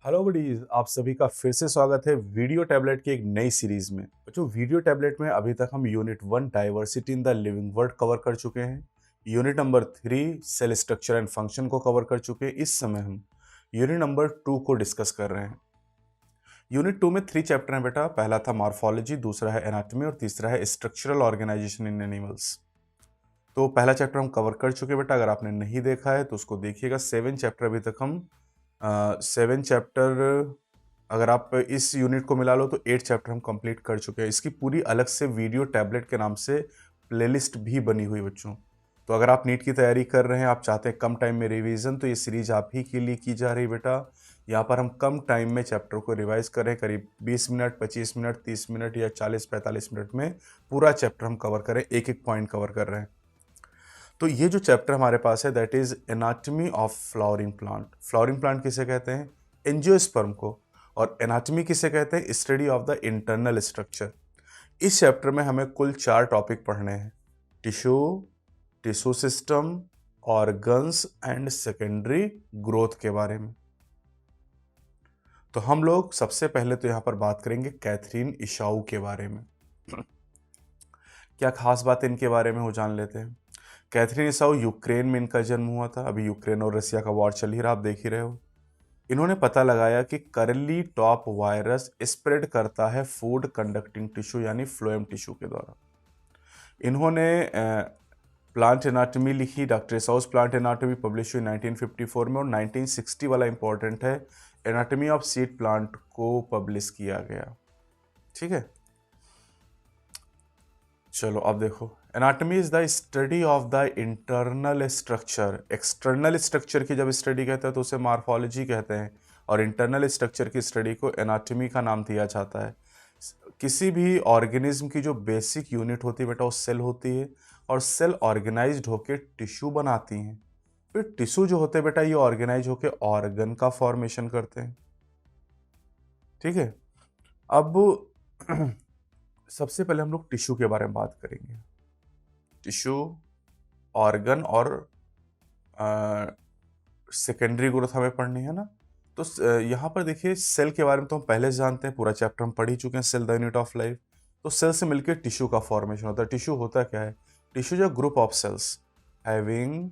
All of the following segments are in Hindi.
हेलो बडीज, आप सभी का फिर से स्वागत है वीडियो टैबलेट की एक नई सीरीज में। जो वीडियो टैबलेट में अभी तक हम unit 1 diversity in the living world cover कर चुके हैं। Unit number 3 cell structure and function को कवर कर चुके हैं। इस समय हम यूनिट नंबर 2 को डिस्कस कर रहे हैं। यूनिट 2 में 3 चैप्टर हैं बेटा। पहला था मॉर्फोलॉजी, दूसरा है एनाटॉमी और तीसरा है स्ट्रक्चरल ऑर्गेनाइजेशन इन एनिमल्स। तो पहला चैप्टर हम कवर कर चुके हैं बेटा। अगर आपने नहीं देखा है तो उसको देखिएगा। 7 चैप्टर अभी तक हम 7 चैप्टर, अगर आप इस यूनिट को मिला लो तो 8 चैप्टर हम कंप्लीट कर चुके हैं। इसकी पूरी अलग से वीडियो टैबलेट के नाम से प्लेलिस्ट भी बनी हुई बच्चों। तो अगर आप नीट की तैयारी कर रहे हैं, आप चाहते हैं कम टाइम में रिवीजन, तो ये सीरीज आप ही के लिए की जा रही बेटा। यहाँ पर हम कम टाइम में चैप्टर को रिवाइज करें, करीब 20 मिनट, 25 मिनट, 30 मिनट या 40-45 मिनट में पूरा चैप्टर हम कवर करें, एक एक पॉइंट कवर कर रहे हैं। तो ये जो चैप्टर हमारे पास है that is anatomy of flowering plant. Flowering plant किसे कहते हैं? एंजियोस्पर्म को। और एनाटॉमी किसे कहते हैं? Study of the internal structure. इस चैप्टर में हमें कुल 4 टॉपिक पढ़ने हैं। Tissue, tissue system, organs and secondary growth के बारे में। तो हम लोग सबसे पहले तो यहाँ पर बात करेंगे कैथरीन इशाऊ के बारे में। क्या खास बात इनके बारे में वो जान लेते हैं। कैथरीन इसाऊ, यूक्रेन में इनका जन्म हुआ था। अभी यूक्रेन और रसिया का वॉर चल ही रहा, आप देख ही रहे हो। इन्होंने पता लगाया कि करली टॉप वायरस स्प्रेड करता है फूड कंडक्टिंग टिश्यू यानी फ्लोएम टिश्यू के द्वारा। इन्होंने प्लांट एनाटॉमी लिखी। डॉक्टर इसाउस प्लांट एनाटॉमी पब्लिश हुई 1954 में, और 1960 वाला इंपॉर्टेंट है, एनाटॉमी ऑफ सीड प्लांट को पब्लिश किया गया। ठीक है, चलो अब देखो। Anatomy is the study of the internal structure. External structure की जब स्टडी कहते हैं तो उसे मॉर्फोलॉजी कहते हैं, और इंटरनल स्ट्रक्चर की स्टडी को एनाटॉमी का नाम दिया जाता है। किसी भी ऑर्गेनिज्म की जो बेसिक यूनिट होती है बेटा वो सेल होती है, और सेल ऑर्गेनाइज्ड होकर टिश्यू बनाती हैं। फिर टिश्यू जो होते हैं बेटा ये ऑर्गेनाइज होकर ऑर्गन का फॉर्मेशन करते हैं। ठीक है, अब सबसे पहले हम लोग टिश्यू के बारे में बात करेंगे। टिश्यू, ऑर्गन और सेकेंडरी ग्रोथ हमें पढ़नी है ना। तो यहाँ पर देखिए सेल के बारे में तो हम पहले से जानते हैं, पूरा चैप्टर हम पढ़ ही चुके हैं, cell the unit of life. तो सेल से मिलकर टिश्यू का फॉर्मेशन होता है। टिश्यू होता क्या है? टिश्यू जो group of cells having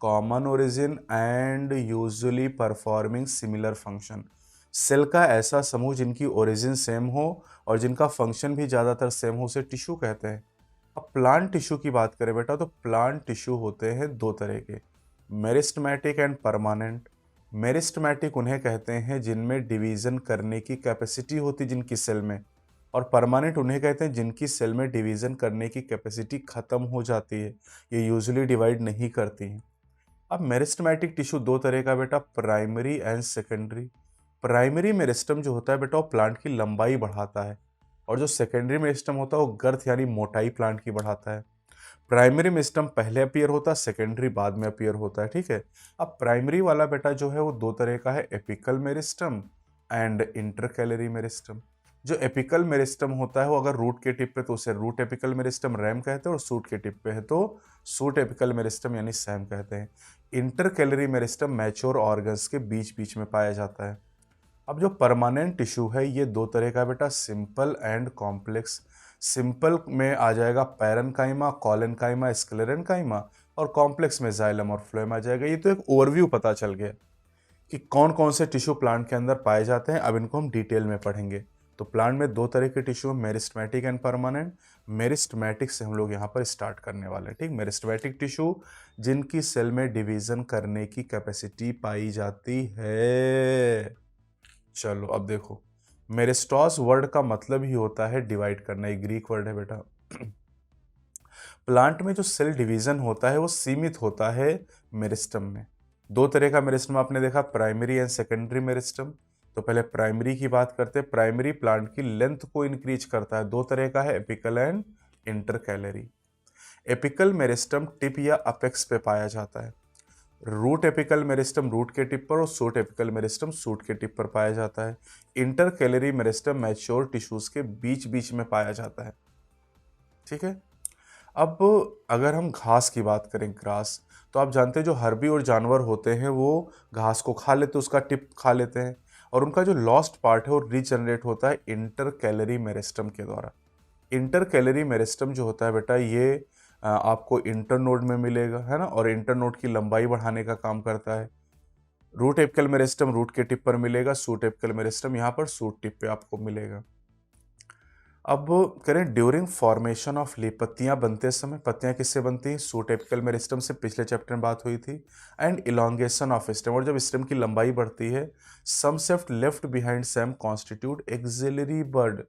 common origin and usually performing similar function. Cell का ऐसा समूह जिनकी ओरिजिन सेम हो और जिनका फंक्शन भी ज़्यादातर सेम हो, उसे टिश्यू कहते हैं। अब प्लांट टिश्यू की बात करें बेटा तो प्लांट टिश्यू होते हैं दो तरह के, मेरिस्टमैटिक एंड परमानेंट। मेरिस्टमैटिक उन्हें कहते हैं जिनमें डिवीजन करने की कैपेसिटी होती जिनकी सेल में, और परमानेंट उन्हें कहते हैं जिनकी सेल में डिवीजन करने की कैपेसिटी खत्म हो जाती है, ये यूजुअली डिवाइड नहीं करती हैं। अब मेरिस्टमैटिक टिश्यू दो तरह का बेटा, primary and secondary. Primary meristem जो होता है बेटा वो प्लांट की लंबाई बढ़ाता है, और जो सेकेंडरी मेरिस्टम होता है वो गर्थ यानी मोटाई प्लांट की बढ़ाता है। प्राइमरी मेरिस्टम पहले अपीयर होता है, सेकेंडरी बाद में अपीयर होता है। ठीक है, अब प्राइमरी वाला बेटा जो है वो दो तरह का है, apical meristem and intercalary meristem. जो एपिकल मेरिस्टम होता है वो अगर रूट के टिप पे तो उसे रूट एपिकल मेरिस्टम रैम कहते हैं, और सूट के टिप पे है तो सूट एपिकल मेरिस्टम यानी सैम कहते हैं। इंटरकैलरी मेरिस्टम मैच्योर ऑर्गन्स के बीच बीच में पाया जाता है। अब जो परमानेंट टिश्यू है ये दो तरह का बेटा, सिंपल एंड कॉम्प्लेक्स। सिंपल में आ जाएगा पैरेन्काइमा, कॉलेनकाइमा, स्क्लेरेन्काइमा, और कॉम्प्लेक्स में जाइलम और फ्लोएम आ जाएगा। ये तो एक ओवरव्यू पता चल गया कि कौन कौन से टिश्यू प्लांट के अंदर पाए जाते हैं। अब इनको हम डिटेल में पढ़ेंगे। तो प्लांट में दो तरह के tissue, meristematic and permanent. Meristematic से हम लोग यहाँ पर स्टार्ट करने वाले हैं। ठीक, मेरिस्टमैटिक टिश्यू जिनकी सेल में डिवीजन करने की कैपेसिटी पाई जाती है। चलो अब देखो, मेरिस्टॉस वर्ड का मतलब ही होता है डिवाइड करना, एक ग्रीक वर्ड है बेटा। प्लांट में जो सेल डिवीजन होता है वो सीमित होता है मेरिस्टम में। दो तरह का मेरिस्टम आपने देखा, प्राइमरी एंड सेकेंडरी मेरिस्टम। तो पहले प्राइमरी की बात करते हैं। प्राइमरी प्लांट की लेंथ को इंक्रीज करता है, दो तरह का है, apical and intercalary. Apical meristem tip या अपेक्स पे पाया जाता है। रूट एपिकल मेरिस्टम रूट के टिप पर, और सूट एपिकल मेरिस्टम सूट के टिप पर पाया जाता है। इंटरकैलरी मेरिस्टम मैच्योर टिश्यूज के बीच बीच में पाया जाता है। ठीक है, अब अगर हम घास की बात करें, ग्रास, तो आप जानते हैं जो हर्बी और जानवर होते हैं वो घास को खा लेते हैं, उसका टिप खा लेते हैं। और उनका जो लॉस्ट पार्ट है वो रीजनरेट होता है इंटर कैलरी मेरिस्टम के द्वारा। इंटर कैलरी मेरिस्टम जो होता है बेटा, ये आपको इंटरनोड में मिलेगा, है ना, और इंटरनोड की लंबाई बढ़ाने का काम करता है। रूट एपिकल मेरिस्टम रूट के टिप पर मिलेगा, सूट एपिकल मेरिस्टम यहाँ पर सूट टिप पे आपको मिलेगा। अब करें ड्यूरिंग फॉर्मेशन ऑफ लीफ, पत्तियां बनते समय, पत्तियां किससे बनती हैं? सूट एपिकल मेरिस्टम से, पिछले चैप्टर में बात हुई थी। एंड इलोंगेशन ऑफ स्टेम, और जब स्टेम की लंबाई बढ़ती है, सम सेफ्ट left behind same constitute axillary bud.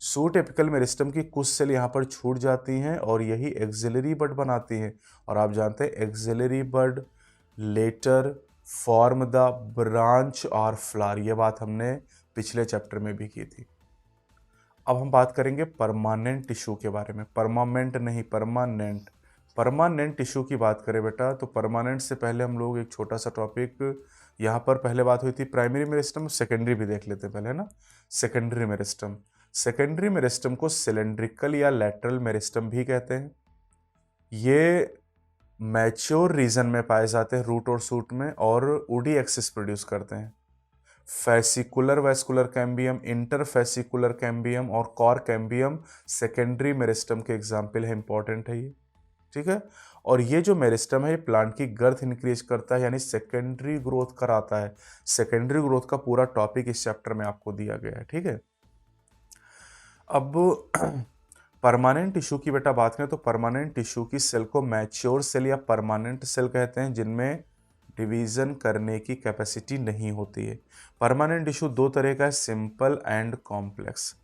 Shoot apical meristem की कुछ सेल यहाँ पर छूट जाती हैं और यही एक्सिलरी बड बनाती हैं। और आप जानते हैं axillary bud later form the branch और फ्लावर, ये बात हमने पिछले चैप्टर में भी की थी। अब हम बात करेंगे परमानेंट टिश्यू के बारे में। परमानेंट नहीं, परमानेंट। परमानेंट टिश्यू की बात करें बेटा, तो परमानेंट से पहले हम लोग एक छोटा सा टॉपिक, यहाँ पर पहले बात हुई थी प्राइमरी मेरिस्टम, सेकेंडरी भी देख लेते हैं पहले, है ना। सेकेंडरी मेरिस्टम, सेकेंडरी मेरिस्टम को सिलेंड्रिकल या लैटरल मेरिस्टम भी कहते हैं। ये मैच्योर रीजन में पाए जाते हैं, रूट और सूट में, और ऊडी एक्सिस प्रोड्यूस करते हैं। फैसिकुलर वैस्कुलर कैम्बियम, इंटरफैसिकुलर कैम्बियम और कॉर कैम्बियम सेकेंडरी मेरिस्टम के एग्जाम्पल है, इंपॉर्टेंट है ये, ठीक है। और ये जो मेरिस्टम है, ये प्लांट की गर्थ इंक्रीज करता है, यानी सेकेंडरी ग्रोथ कराता है। सेकेंडरी ग्रोथ का पूरा टॉपिक इस चैप्टर में आपको दिया गया है, ठीक है। अब परमानेंट टिश्यू की बेटा बात करें तो परमानेंट टिश्यू की सेल को मैच्योर सेल या परमानेंट सेल कहते हैं, जिनमें डिवीजन करने की कैपेसिटी नहीं होती है। परमानेंट टिश्यू दो तरह का है, सिंपल एंड कॉम्प्लेक्स।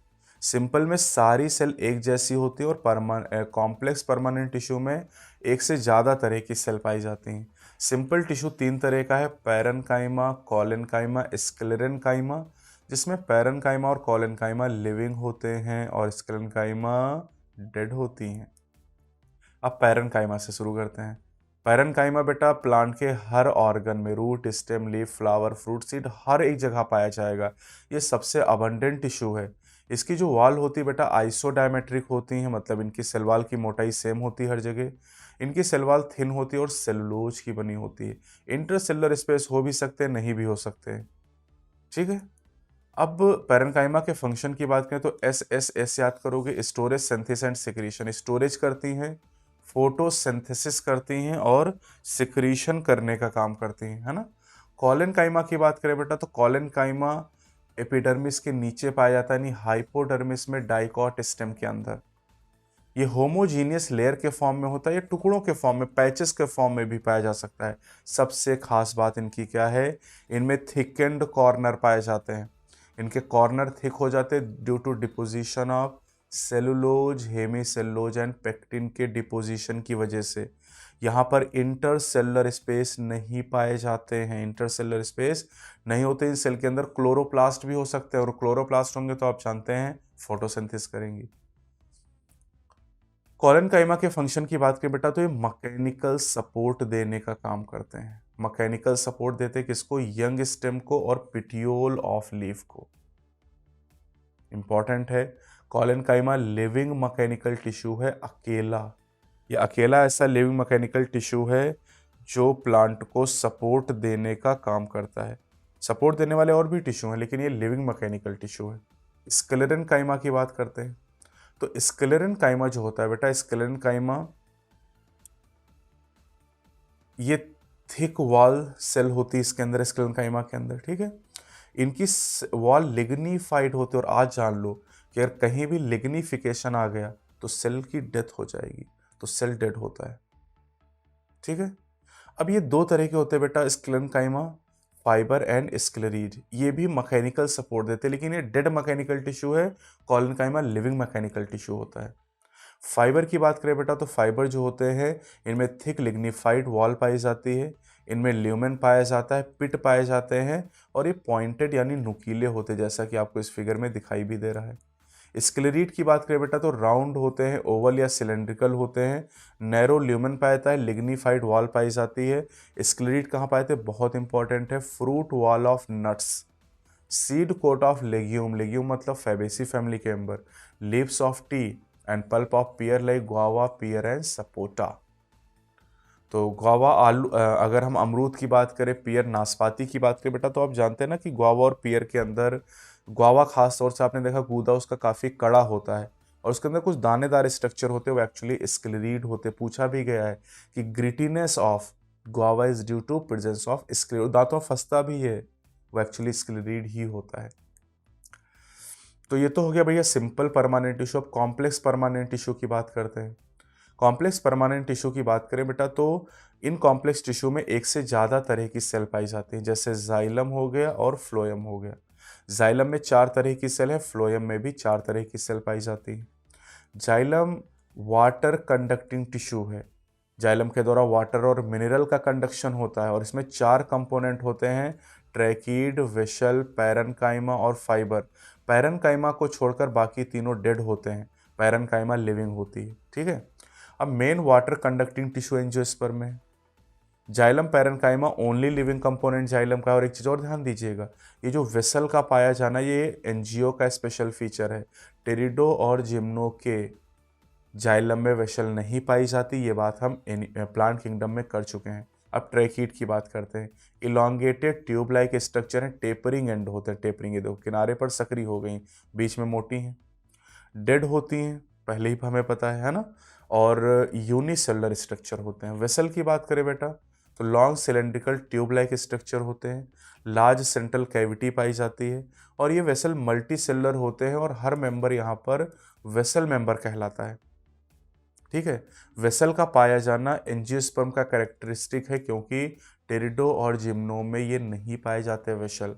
सिंपल में सारी सेल एक जैसी होती है और कॉम्प्लेक्स परमानेंट टिश्यू में एक से ज़्यादा तरह की सेल पाई जाती हैं। सिंपल टिश्यू तीन तरह का है, पैरेन्काइमा, कॉलेन्काइमा, स्क्लेरेन्काइमा, जिसमें पैरेन्काइमा और कॉलेन्काइमा लिविंग होते हैं और स्क्लेरेन्काइमा डेड होती हैं। अब पैरेन्काइमा से शुरू करते हैं। पैरेन्काइमा बेटा प्लांट के हर ऑर्गन में, root, stem, leaf, flower, fruit, seed, हर एक जगह पाया जाएगा। ये सबसे अबंडेंट टिश्यू है। इसकी जो वॉल होती है बेटा आइसोडायमेट्रिक होती है, मतलब इनकी सेल वॉल की मोटाई सेम होती है हर जगह। इनकी सेल वॉल थिन होती है और सेलुलोज की बनी होती है। इंटरसेलुलर स्पेस हो भी सकते हैं, नहीं भी हो सकते हैं, ठीक है। अब पैरेन्काइमा के फंक्शन की बात करें तो एस याद करोगे, storage, synthesis and secretion. Storage करती हैं, फोटोसिंथेसिस करती हैं और सिक्रीशन करने का काम करती हैं, है ना। कॉलेन्काइमा की बात करें बेटा तो कॉलेन्काइमा एपिडर्मिस के नीचे पाया जाता है, यानी हाइपोडर्मिस में डाइकॉट स्टेम के अंदर। ये होमोजीनियस लेयर के फॉर्म में होता है, ये टुकड़ों के फॉर्म में, पैचेस के फॉर्म में भी पाया जा सकता है। सबसे खास बात इनकी क्या है, इनमें थिकेंड कॉर्नर पाए जाते हैं। इनके कॉर्नर थिक हो जाते हैं due to deposition of cellulose, hemicellulose and pectin के डिपोजिशन की वजह से। यहाँ पर इंटरसेलुलर स्पेस नहीं पाए जाते हैं, इंटरसेलुलर स्पेस नहीं होते इन सेल के अंदर। क्लोरोप्लास्ट भी हो सकते हैं और क्लोरोप्लास्ट होंगे तो आप जानते हैं फोटोसिंथेसिस करेंगी। कॉलेन्काइमा के फंक्शन की बात करें बेटा तो ये मैकेनिकल सपोर्ट देने का काम करते हैं। मैकेनिकल सपोर्ट देते हैं किसको? यंग स्टेम को और पिटियोल ऑफ लीफ को। इंपॉर्टेंट है, कॉलेन्काइमा लिविंग मैकेनिकल टिश्यू है, अकेला। ये अकेला ऐसा लिविंग मैकेनिकल टिश्यू है जो प्लांट को सपोर्ट देने का काम करता है। सपोर्ट देने वाले और भी टिश्यू हैं, लेकिन ये लिविंग मैकेनिकल टिश्यू है। स्क्लेरेन्काइमा की बात करते हैं तो स्क्लेरेन्काइमा जो होता है बेटा, स्क्लेरेन्काइमा ये थिक वॉल सेल होती है इसके अंदर, स्क्लेरेन्काइमा के अंदर, ठीक है। इनकी वॉल लिग्निफाइड होती है और आज जान लो कि अगर कहीं भी लिग्निफिकेशन आ गया तो सेल की डेथ हो जाएगी, तो सेल डेड होता है, ठीक है। अब ये दो तरह के होते हैं बेटा, स्क्लेरेन्काइमा फाइबर एंड स्क्लेरीड। ये भी मैकेनिकल सपोर्ट देते हैं, लेकिन ये डेड मैकेनिकल टिश्यू है। कॉलेन्काइमा लिविंग मैकेनिकल टिश्यू होता है। फाइबर की बात करें बेटा तो फाइबर जो होते हैं इनमें थिक लिग्निफाइड वॉल पाई जाती है, इनमें ल्यूमेन पाया जाता है, पिट पाए जाते हैं और ये पॉइंटेड यानी नुकीले होते हैं, जैसा कि आपको इस फिगर में दिखाई भी दे रहा है। स्क्लेरीड की बात करें बेटा तो राउंड होते हैं, ओवल या सिलेंड्रिकल होते हैं, नैरो ल्यूमेन पाया जाता है, लिग्निफाइड वॉल पाई जाती है। स्क्लेरीड कहाँ पाए जाते हैं? बहुत इंपॉर्टेंट है, fruit wall of nuts, seed coat of legume, legume मतलब फैबेसी फैमिली के member, leaves of tea and pulp of pear like guava, pear and sapota. तो गुआवा आलू, अगर हम अमरूद की बात करें, पियर नाशपाती की बात करें बेटा, तो आप जानते हैं ना कि गुआवा और पियर के अंदर, गुआवा खास तौर से आपने देखा गूदा उसका काफ़ी कड़ा होता है और उसके अंदर कुछ दानेदार स्ट्रक्चर होते हैं, वो एक्चुअली स्क्लेरीड होते। पूछा भी गया है कि grittiness of guava is due to presence of sclereid, दांतों में फंसता भी है, वो एक्चुअली स्क्लेरीड ही होता है। तो ये तो हो गया भैया सिंपल परमानेंट टिश्यू। अब कॉम्प्लेक्स परमानेंट टिश्यू की बात करते हैं। कॉम्प्लेक्स परमानेंट टिश्यू की बात करें बेटा, तो इन कॉम्प्लेक्स टिश्यू में एक से ज़्यादा तरह की सेल पाई जाती हैं, जैसे जाइलम हो गया और फ्लोएम हो गया। जाइलम में 4 तरह की सेल है, फ्लोएम में भी 4 तरह की सेल पाई जाती है। जाइलम वाटर कंडक्टिंग टिश्यू है। जाइलम के द्वारा वाटर और मिनरल का कंडक्शन होता है और इसमें 4 कंपोनेंट होते हैं, ट्रैकीड, वेसल, पैरेन्काइमा और फाइबर। पैरेन्काइमा को छोड़कर बाकी तीनों डेड होते हैं, पैरेन्काइमा लिविंग होती है। ठीक है। अब main water conducting tissue angiosperm है। Xylem parenchyma only living component xylem का है। और एक चीज़ और ध्यान दीजिएगा, ये जो वेसल का पाया जाना, ये एनजीओ का स्पेशल फीचर है। टेरिडो और जिम्नो के जाइलम में वेसल नहीं पाई जाती, ये बात हम प्लांट किंगडम में कर चुके हैं। अब ट्रैकीड की बात करते हैं। इलोंगेटेड ट्यूब लाइक स्ट्रक्चर है, टेपरिंग एंड होते हैं। टेपरिंग, ये देखो किनारे पर सकरी हो गई, बीच में मोटी हैं। डेड होती हैं, पहले ही हमें पता है ना। और यूनिसेलुलर स्ट्रक्चर होते हैं। वेसल की बात करें बेटा, तो long cylindrical tube like structure होते हैं, लार्ज सेंट्रल कैविटी पाई जाती है और ये वेसल मल्टी सेलुलर होते हैं और हर मेंबर यहाँ पर वेसल मेंबर कहलाता है। ठीक है। वेसल का पाया जाना एंजियोस्पर्म का कैरेक्टरिस्टिक है, क्योंकि टेरिडो और जिम्नो में ये नहीं पाए जाते वेसल,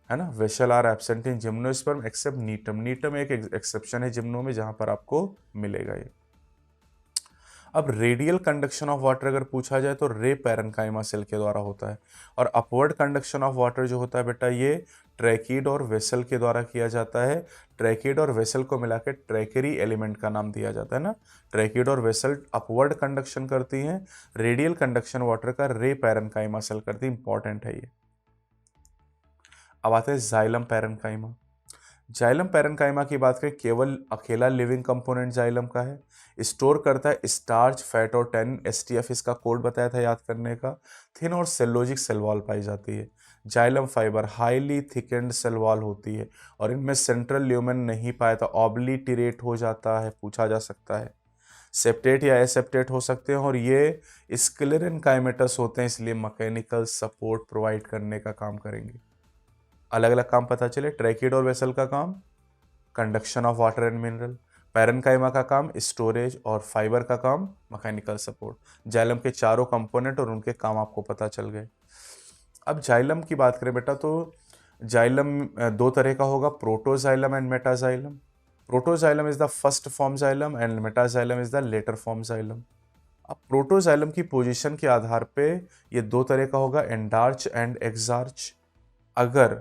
है ना। Vessel are absent in gymnosperm except Gnetum. Gnetum एक एक्सेप्शन है जिम्नो में, जहां पर आपको मिलेगा ये। अब रेडियल कंडक्शन ऑफ वाटर अगर पूछा जाए तो रे पैरेन्काइमा सेल के द्वारा होता है। और अपवर्ड कंडक्शन ऑफ वाटर जो होता है बेटा, ये ट्रैकीड और वेसल के द्वारा किया जाता है। ट्रैकीड और वेसल को मिला के ट्रैकेरी एलिमेंट का नाम दिया जाता है ना। ट्रैकीड और वेसल अपवर्ड कंडक्शन करती हैं, रेडियल कंडक्शन वाटर का रे पैरेन्काइमा सेल करती है। इंपॉर्टेंट है ये। अब आते हैं जाइलम पैरेन्काइमा। जाइलम पैरेन्काइमा की बात करें, केवल अकेला लिविंग कंपोनेंट जाइलम का है। स्टोर करता है स्टार्च, फैट और टैनिन। एसटीएफ इसका कोड बताया था याद करने का। थिन और सेलोजिक सेल वॉल पाई जाती है। Xylem fibre highly thickened cell wall होती है और इनमें सेंट्रल ल्यूमेन नहीं पाया था, ऑब्लिटरेट हो जाता है, पूछा जा सकता है। सेप्टेट या एसेप्टेट हो सकते हैं और ये स्क्लेरेनकाइमेटस होते हैं, इसलिए मैकेनिकल सपोर्ट प्रोवाइड करने का काम करेंगे। अलग अलग काम पता चले। ट्रैकीड और वेसल का काम conduction of water and mineral, parenchyma का काम स्टोरेज और फाइबर का काम मैकेनिकल सपोर्ट। जाइलम के चारों कंपोनेंट और उनके काम आपको पता चल गए। अब जाइलम की बात करें बेटा, तो जाइलम 2 तरह का होगा, protoxylem and metaxylem. Protoxylem is the first form xylem and metaxylem is the later form xylem. अब प्रोटोजाइलम की पोजीशन के आधार पे ये 2 तरह का होगा, एंडार्च एंड एक्सार्च। अगर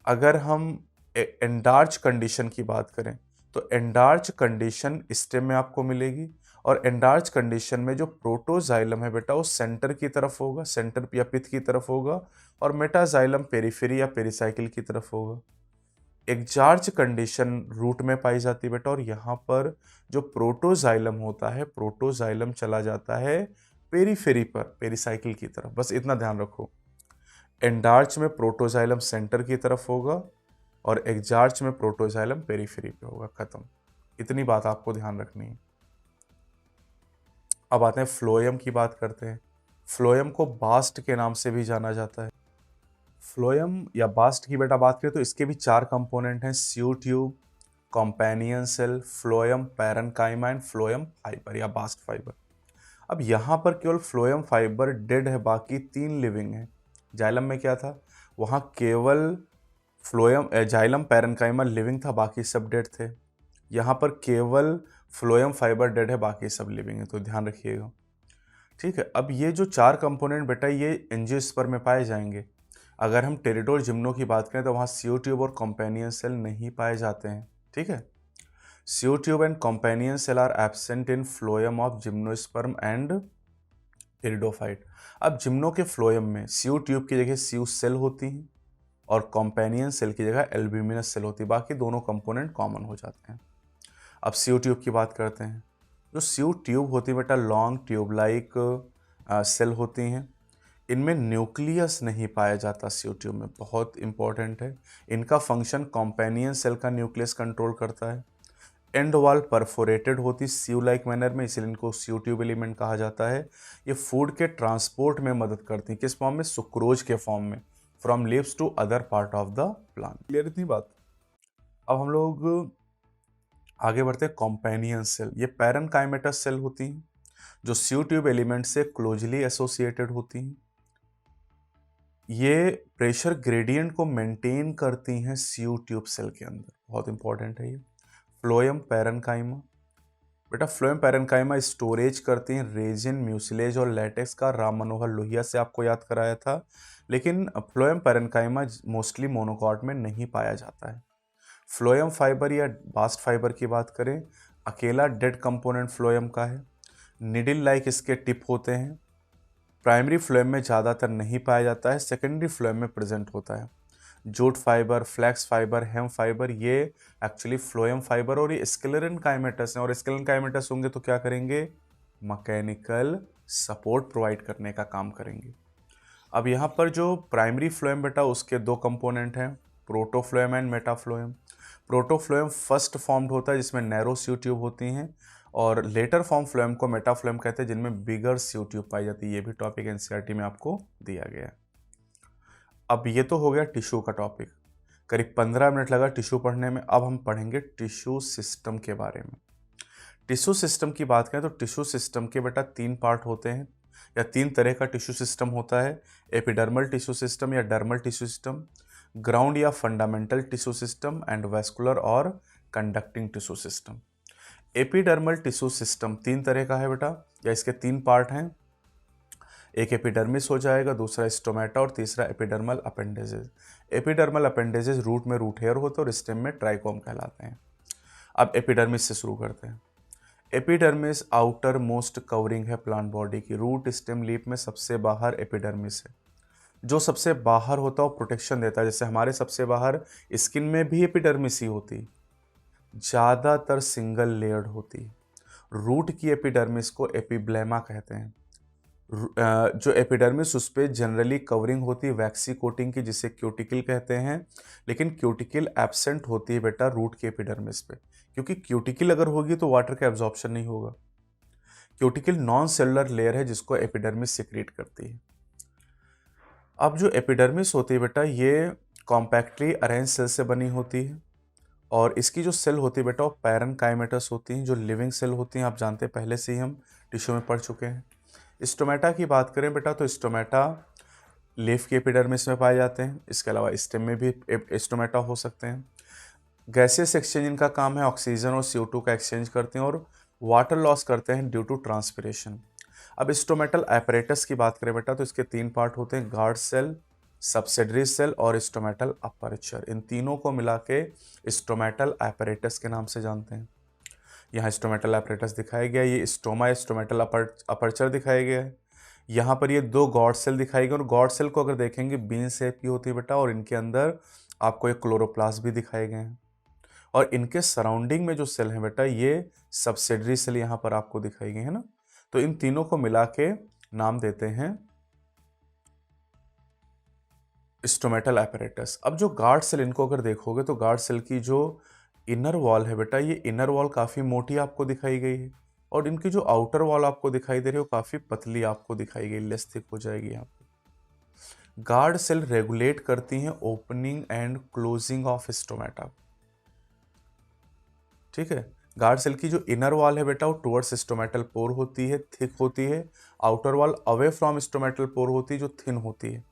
अगर हम एंडार्च कंडीशन की बात करें तो एंडार्च कंडीशन स्टेम में आपको मिलेगी और एंडार्च कंडीशन में जो प्रोटोजाइलम है बेटा, वो सेंटर की तरफ होगा, सेंटर या पिथ की तरफ होगा, और मेटाजाइलम पेरिफेरी या पेरिसाइकिल की तरफ होगा। एक्सार्च कंडीशन रूट में पाई जाती है बेटा, और यहाँ पर जो प्रोटोजाइलम होता है, प्रोटोजाइलम चला जाता है पेरिफेरी पर, पेरिसाइकिल की तरफ। बस इतना ध्यान रखो, एंडार्च में प्रोटोजाइलम सेंटर की तरफ होगा और एक्सार्च में प्रोटोजाइलम पेरिफेरी पे होगा। खत्म। इतनी बात आपको ध्यान रखनी है। अब आते हैं फ्लोएम की बात करते हैं। फ्लोएम को बास्ट के नाम से भी जाना जाता है। फ्लोएम या बास्ट की बेटा बात करें तो इसके भी 4 कंपोनेंट हैं, sieve tube, companion cell, phloem parenchyma and phloem fibre या बास्ट फाइबर। अब यहाँ पर केवल फ्लोएम फाइबर डेड है, बाकी 3 लिविंग है। जाइलम में क्या था, वहाँ केवल फ्लोएम जाइलम पैरेन्काइमा लिविंग था, बाकी सब डेड थे। यहाँ पर केवल फ्लोएम फाइबर डेड है, बाकी सब लिविंग है, तो ध्यान रखिएगा। ठीक है। अब ये जो 4 कंपोनेंट बेटा, ये एंजियोस्पर्म में पाए जाएंगे। अगर हम टेरिडो और जिम्नो की बात करें तो वहाँ सीओ ट्यूब और कॉम्पेनियन सेल नहीं पाए जाते हैं। ठीक है। Sieve tube and companion cell are absent in phloem of gymnosperm and pteridophyte. अब जिम्नो के फ्लोएम में सीओ ट्यूब की जगह सीओ सेल होती हैं और कॉम्पेनियन सेल की जगह एल्ब्यूमिनस सेल होती है, बाकी दोनों कंपोनेंट कॉमन हो जाते हैं। अब सीओ ट्यूब की बात करते हैं। जो सीओ ट्यूब होती है बेटा, लॉन्ग ट्यूब लाइक सेल होती हैं। इनमें न्यूक्लियस नहीं पाया जाता CO ट्यूब में, बहुत इंपॉर्टेंट है। इनका फंक्शन कॉम्पेनियन सेल का न्यूक्लियस कंट्रोल करता है। एंड वॉल परफोरेटेड होती सीव लाइक मैनर में, इसीलिए इनको CO ट्यूब एलिमेंट कहा जाता है। ये फूड के ट्रांसपोर्ट में मदद करती हैं, किस फॉर्म में? सुक्रोज के फॉर्म में, from leaves to other part of the plant. Clear इतनी बात? अब हम लोग आगे बढ़ते हैं। कॉम्पेनियन सेल, ये पैरेनकाइमेटस सेल होती हैं जो CO ट्यूब एलिमेंट से क्लोजली एसोसिएटेड होती हैं। ये प्रेशर ग्रेडियंट को मेंटेन करती हैं CO ट्यूब सेल के अंदर, बहुत इंपॉर्टेंट है ये। फ्लोएम पैरेनकाइमा, बेटा फ्लोएम पैरेनकाइमा स्टोरेज करती हैं रेजिन, म्यूसिलेज और लेटेक्स का। राम मनोहर लोहिया से आपको याद कराया था। लेकिन फ्लोएम पैरेनकाइमा मोस्टली मोनोकॉट में नहीं पाया जाता है। फ्लोएम फाइबर या बास्ट फाइबर की बात करें, अकेला डेड कंपोनेंट फ्लोएम का है। निडिल लाइक इसके टिप होते हैं। प्राइमरी फ्लोएम में ज़्यादातर नहीं पाया जाता है, सेकेंडरी फ्लोएम में प्रेजेंट होता है। जूट फाइबर, फ्लैक्स फाइबर, हेम फाइबर, ये एक्चुअली फ्लोएम फाइबर और ये स्क्लेरन काइमेटस हैं। और स्क्लेरन काइमेटस होंगे तो क्या करेंगे? मैकेनिकल सपोर्ट प्रोवाइड करने का काम करेंगे। अब यहाँ पर जो प्राइमरी फ्लोएम बेटा, उसके दो कंपोनेंट हैं, protophloem and metaphloem. Protophloem first formed होता है जिसमें नैरो CO ट्यूब होती हैं, और लेटर फॉर्म फ्लोएम को मेटाफ्लोएम कहते हैं जिनमें बिगर CO ट्यूब पाई जाती है। ये भी टॉपिक NCERT में आपको दिया गया है। अब ये तो हो गया टिश्यू का टॉपिक, करीब 15 मिनट लगा टिश्यू पढ़ने में। अब हम पढ़ेंगे टिश्यू सिस्टम के बारे में। टिश्यू सिस्टम की बात करें तो टिश्यू सिस्टम के बेटा 3 पार्ट होते हैं, या 3 तरह का टिश्यू सिस्टम होता है। एपिडर्मल टिश्यू सिस्टम या डर्मल टिश्यू सिस्टम, ग्राउंड या fundamental tissue system, and vascular और conducting tissue system. Epidermal tissue system 3 तरह का है बेटा, या इसके 3 पार्ट हैं। एक एपिडर्मिस हो जाएगा, दूसरा स्टोमेटा और तीसरा epidermal appendages. Epidermal appendages root में रूट हेयर होते हैं और स्टेम में ट्राइकोम कहलाते हैं। अब एपिडर्मिस से शुरू करते हैं। एपिडर्मिस आउटर मोस्ट कवरिंग है प्लांट बॉडी की। रूट, स्टेम, लीफ में सबसे बाहर एपिडर्मिस है। जो सबसे बाहर होता है वो प्रोटेक्शन देता है। जैसे हमारे सबसे बाहर स्किन में भी एपिडर्मिस ही होती, ज़्यादातर सिंगल लेयर्ड होती। रूट की एपिडर्मिस को एपिब्लेमा कहते हैं। जो एपिडर्मिस उस पर जनरली कवरिंग होती है वैक्सी कोटिंग की, जिसे क्यूटिकल कहते हैं। लेकिन क्यूटिकल एब्सेंट होती है बेटा रूट के एपिडर्मिस पे, क्योंकि क्यूटिकल अगर होगी तो वाटर का एब्जॉर्प्शन नहीं होगा। क्यूटिकल नॉन सेलुलर लेयर है जिसको एपिडर्मिस सिक्रीट करती है। अब जो एपिडर्मिस होती है बेटा, ये कॉम्पैक्टली अरेंज सेल से बनी होती है, और इसकी जो सेल होती है बेटा वो पैरेनकाइमेटस होती हैं, जो लिविंग सेल होती हैं। आप जानते हैं, पहले से ही हम टिश्यू में पढ़ चुके हैं। स्टोमेटा की बात करें बेटा तो स्टोमेटा लीफ के एपिडर्मिस में पाए जाते हैं। इसके अलावा स्टेम में भी स्टोमेटा हो सकते हैं। गैसियस एक्सचेंज इनका काम है, ऑक्सीजन और CO2 का एक्सचेंज करते हैं और वाटर लॉस करते हैं ड्यू टू ट्रांसपिरेशन। अब स्टोमेटल एपरेटस की बात करें बेटा तो इसके 3 पार्ट होते हैं, गार्ड सेल, सब्सिडरी सेल और स्टोमेटल अपर्चर। इन तीनों को मिला के स्टोमेटल एपरेटस के नाम से जानते हैं। यहाँ स्टोमेटल एपरेटस दिखाया गया, ये स्टोमा स्टोमेटल अपर्चर दिखाया गया है। यहाँ पर ये 2 गॉड सेल दिखाई गई, और गॉड सेल को अगर देखेंगे बीन शेप की होती है बेटा, और इनके अंदर आपको एक क्लोरोप्लास्ट भी दिखाए गए हैं। और इनके सराउंडिंग में जो सेल हैं बेटा, ये सब्सिडरी सेल यहाँ पर आपको दिखाई गई है ना। तो इन तीनों को मिला के नाम देते हैं स्टोमेटल एपरेटस। अब जो गार्ड सेल, इनको अगर देखोगे तो गार्ड सेल की जो इनर वॉल है बेटा, ये इनर वॉल काफ़ी मोटी आपको दिखाई गई है, और इनकी जो आउटर वॉल आपको दिखाई दे रही है वो काफ़ी पतली आपको दिखाई गई, लेस थिक हो जाएगी यहाँ पे। गार्ड सेल रेगुलेट करती हैं opening and closing of stomata. ठीक है, गार्ड सेल की जो इनर वॉल है बेटा वो टुवर्ड्स स्टोमेटल पोर होती है, थिक होती है। Outer wall away from stomatal pore होती है, जो थिन होती है।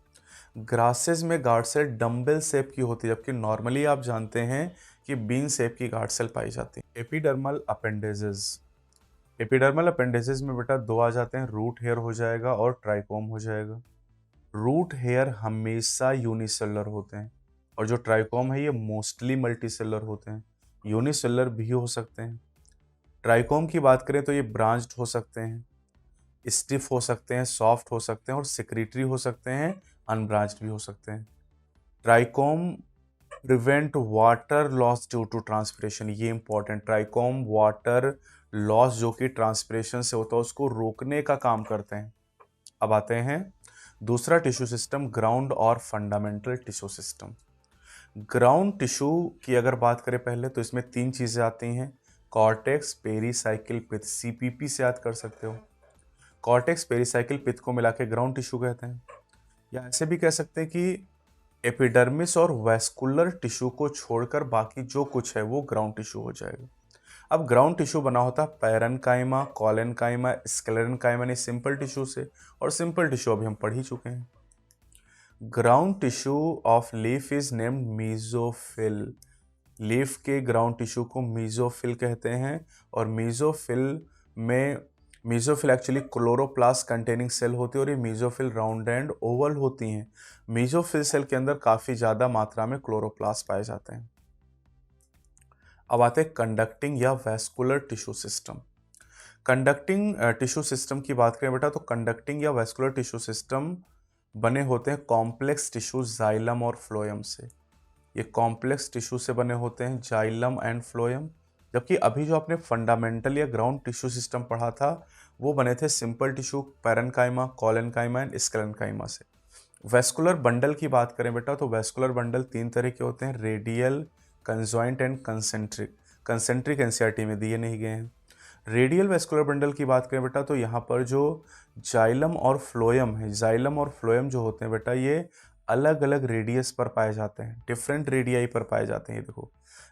ग्रासेस में गार्ड सेल डम्बल शेप की होती है, जबकि नॉर्मली आप जानते हैं कि बीन शेप की गार्ड सेल पाई जाती है। एपिडर्मल अपेंडेजेस, एपिडर्मल अपेंडेजेस में बेटा 2 आ जाते हैं, रूट हेयर हो जाएगा और ट्राइकोम हो जाएगा। रूट हेयर हमेशा यूनिसेलुलर होते हैं, और जो ट्राइकोम है ये मोस्टली मल्टीसेलुलर होते हैं, यूनिसेलुलर भी हो सकते हैं। ट्राइकोम की बात करें तो ये ब्रांच्ड हो सकते हैं, स्टिफ हो सकते हैं, सॉफ्ट हो सकते हैं और सिक्रीटरी हो सकते हैं, अनब्रांच्ड भी हो सकते हैं। Trichome prevent water loss due to transpiration, ये इंपॉर्टेंट। ट्राइकोम वाटर लॉस जो कि ट्रांसपिरेशन से होता है उसको रोकने का काम करते हैं। अब आते हैं दूसरा टिश्यू सिस्टम, ग्राउंड और fundamental tissue system. Ground tissue की अगर बात करें पहले तो इसमें 3 चीज़ें आती हैं, कॉर्टेक्स, पेरीसाइकिल, पिथ, सीपीपी से याद कर सकते हो। कॉर्टेक्स, पेरीसाइकिल, पिथ को मिला के ग्राउंड टिश्यू कहते हैं, या ऐसे भी कह सकते हैं कि एपिडर्मिस और वैस्कुलर टिश्यू को छोड़कर बाकी जो कुछ है वो ग्राउंड टिश्यू हो जाएगा। अब ग्राउंड टिश्यू बना होता है पैरेन्काइमा, कोलेनकाइमा, स्क्लेरेन्काइमा यानी सिंपल टिश्यू से, और सिंपल टिश्यू अभी हम पढ़ ही चुके हैं। Ground tissue of leaf is named mesophyll. Leaf के ग्राउंड टिश्यू को मीजोफिल कहते हैं, और mesophyll actually chloroplast containing cell होती है, और ये मीजोफिल राउंड एंड ओवल होती हैं। मीजोफिल सेल के अंदर काफ़ी ज़्यादा मात्रा में क्लोरोप्लास्ट पाए जाते हैं। अब आते हैं कंडक्टिंग या vascular tissue system. Conducting tissue system की बात करें बेटा तो कंडक्टिंग या वैस्कुलर टिश्यू सिस्टम बने होते हैं कॉम्प्लेक्स टिश्यू जाइलम और फ्लोएम से। ये कॉम्प्लेक्स टिश्यू से बने होते हैं, जाइलम एंड फ्लोएम। जबकि अभी जो आपने फंडामेंटल या ग्राउंड टिश्यू सिस्टम पढ़ा था वो बने थे simple tissue, parenchyma, collenchyma and sclerenchyma से। वैस्कुलर बंडल की बात करें बेटा तो वैस्कुलर बंडल 3 तरह के होते हैं, radial, conjoint and concentric. Concentric NCERT में दिए नहीं गए हैं। रेडियल वैस्कुलर बंडल की बात करें बेटा तो यहाँ पर जो जाइलम और फ्लोएम है, जाइलम और फ्लोएम जो होते हैं बेटा ये अलग अलग रेडियस पर पाए जाते हैं, डिफरेंट रेडियाई पर पाए जाते हैं। ये देखो,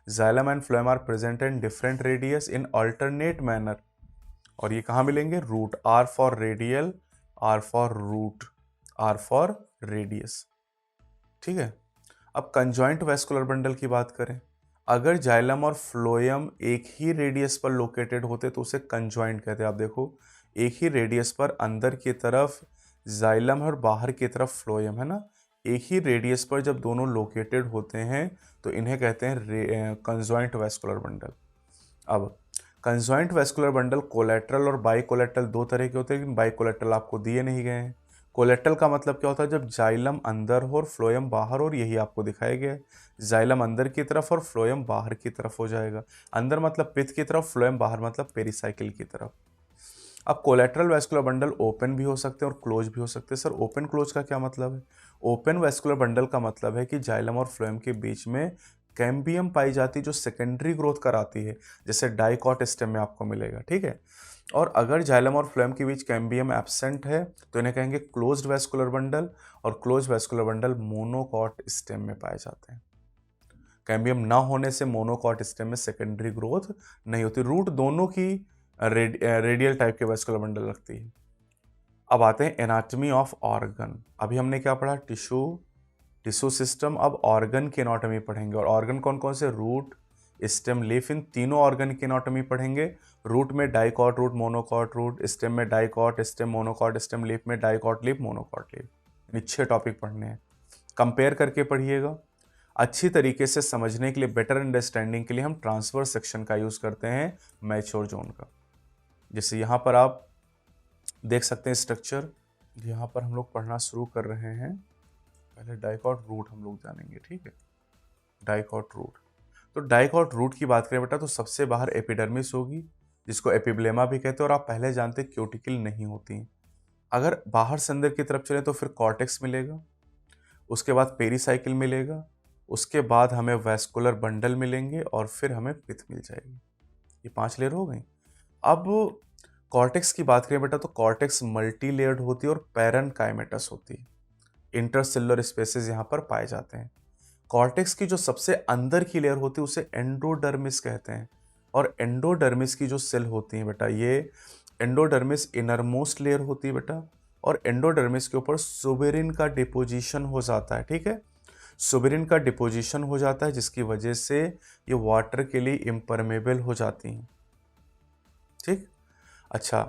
xylem and phloem are present in different radius in alternate manner. और ये कहाँ मिलेंगे? Root, R for radial, R for root, R for radius. ठीक है। अब कंजॉइंट वैस्कुलर बंडल की बात करें, अगर जाइलम और फ्लोएम एक ही रेडियस पर लोकेटेड होते तो उसे कंजॉइंट कहते हैं। आप देखो, एक ही रेडियस पर अंदर की तरफ जाइलम और बाहर की तरफ फ्लोएम है ना, एक ही रेडियस पर जब दोनों लोकेटेड होते हैं तो इन्हें कहते हैं कंजॉइंट वैस्कुलर बंडल। अब कंजॉइंट वैस्कुलर बंडल कोलेट्रल और बाई कोलेट्रल 2 तरह के होते हैं, लेकिन बाई कोलेट्रल आपको दिए नहीं गए हैं। कोलेट्रल का मतलब क्या होता है? जब जाइलम अंदर हो और फ्लोएम बाहर, और यही आपको दिखाया गया है। जाइलम अंदर की तरफ और फ्लोएम बाहर की तरफ हो जाएगा। अंदर मतलब पिथ की तरफ, फ्लोएम बाहर मतलब पेरिसाइकिल की तरफ। अब कोलेट्रल वैस्कुलर बंडल ओपन भी हो सकते हैं और क्लोज भी हो सकते हैं। सर ओपन क्लोज का क्या मतलब है? ओपन वैस्कुलर बंडल का मतलब है कि जाइलम और फ्लोएम के बीच में कैम्बियम पाई जाती है जो सेकेंडरी ग्रोथ कराती है, जैसे डाइकॉट स्टेम में आपको मिलेगा। ठीक है। और अगर जाइलम और फ्लोएम के बीच कैम्बियम एब्सेंट है तो इन्हें कहेंगे क्लोज्ड वैस्कुलर बंडल, और close vascular bundle monocot stem में पाए जाते हैं। कैम्बियम ना होने से मोनोकॉट स्टेम में सेकेंडरी ग्रोथ नहीं होती। रूट दोनों की रेडियल टाइप के वैस्कुलर बंडल रखती है। अब आते हैं एनाटॉमी ऑफ ऑर्गन। अभी हमने क्या पढ़ा? Tissue system. अब ऑर्गन की एनाटॉमी पढ़ेंगे, और ऑर्गन कौन कौन से? रूट, स्टेम, लीफ, इन तीनों ऑर्गन की एनाटॉमी पढ़ेंगे। रूट में dicot root, monocot root, stem में dicot stem, monocot stem, leaf में डाइकॉट लीफ, मोनोकॉट लीफ। यानी 6 टॉपिक पढ़ने हैं। कंपेयर करके पढ़िएगा। अच्छी तरीके से समझने के लिए, बेटर अंडरस्टैंडिंग के लिए हम ट्रांसफर सेक्शन का यूज़ करते हैं, मैच्योर जोन का। जैसे यहाँ पर आप देख सकते हैं स्ट्रक्चर, यहाँ पर हम लोग पढ़ना शुरू कर रहे हैं। पहले डाइकॉट रूट हम लोग जानेंगे। ठीक है, डाइकॉट रूट। तो डाइकॉट रूट की बात करें बेटा तो सबसे बाहर एपिडर्मिस होगी, जिसको एपिब्लेमा भी कहते हैं, और आप पहले जानते हैं क्यूटिकल नहीं होती हैं। अगर बाहर से अंदर की तरफ चले तो फिर कॉर्टेक्स मिलेगा, उसके बाद पेरीसाइकिल मिलेगा, उसके बाद हमें वैस्कुलर बंडल मिलेंगे, और फिर हमें पिथ मिल जाएगी। ये 5 लेयर हो गई। अब कॉर्टेक्स की बात करें बेटा तो कॉर्टेक्स मल्टी लेयर्ड होती है और पैरेन्काइमेटस होती है। इंटरसेलुलर स्पेसेस यहाँ पर पाए जाते हैं। कॉर्टेक्स की जो सबसे अंदर की लेयर होती है उसे एंडोडर्मिस कहते हैं, और एंडोडर्मिस की जो सेल होती है बेटा, ये एंडोडर्मिस इनरमोस्ट लेयर होती है बेटा, और एंडोडर्मिस के ऊपर सुबेरिन का डिपोजिशन हो जाता है। ठीक है, सुबेरिन का डिपोजिशन हो जाता है, जिसकी वजह से ये वाटर के लिए इम्परमेबल हो जाती हैं। ठीक, अच्छा,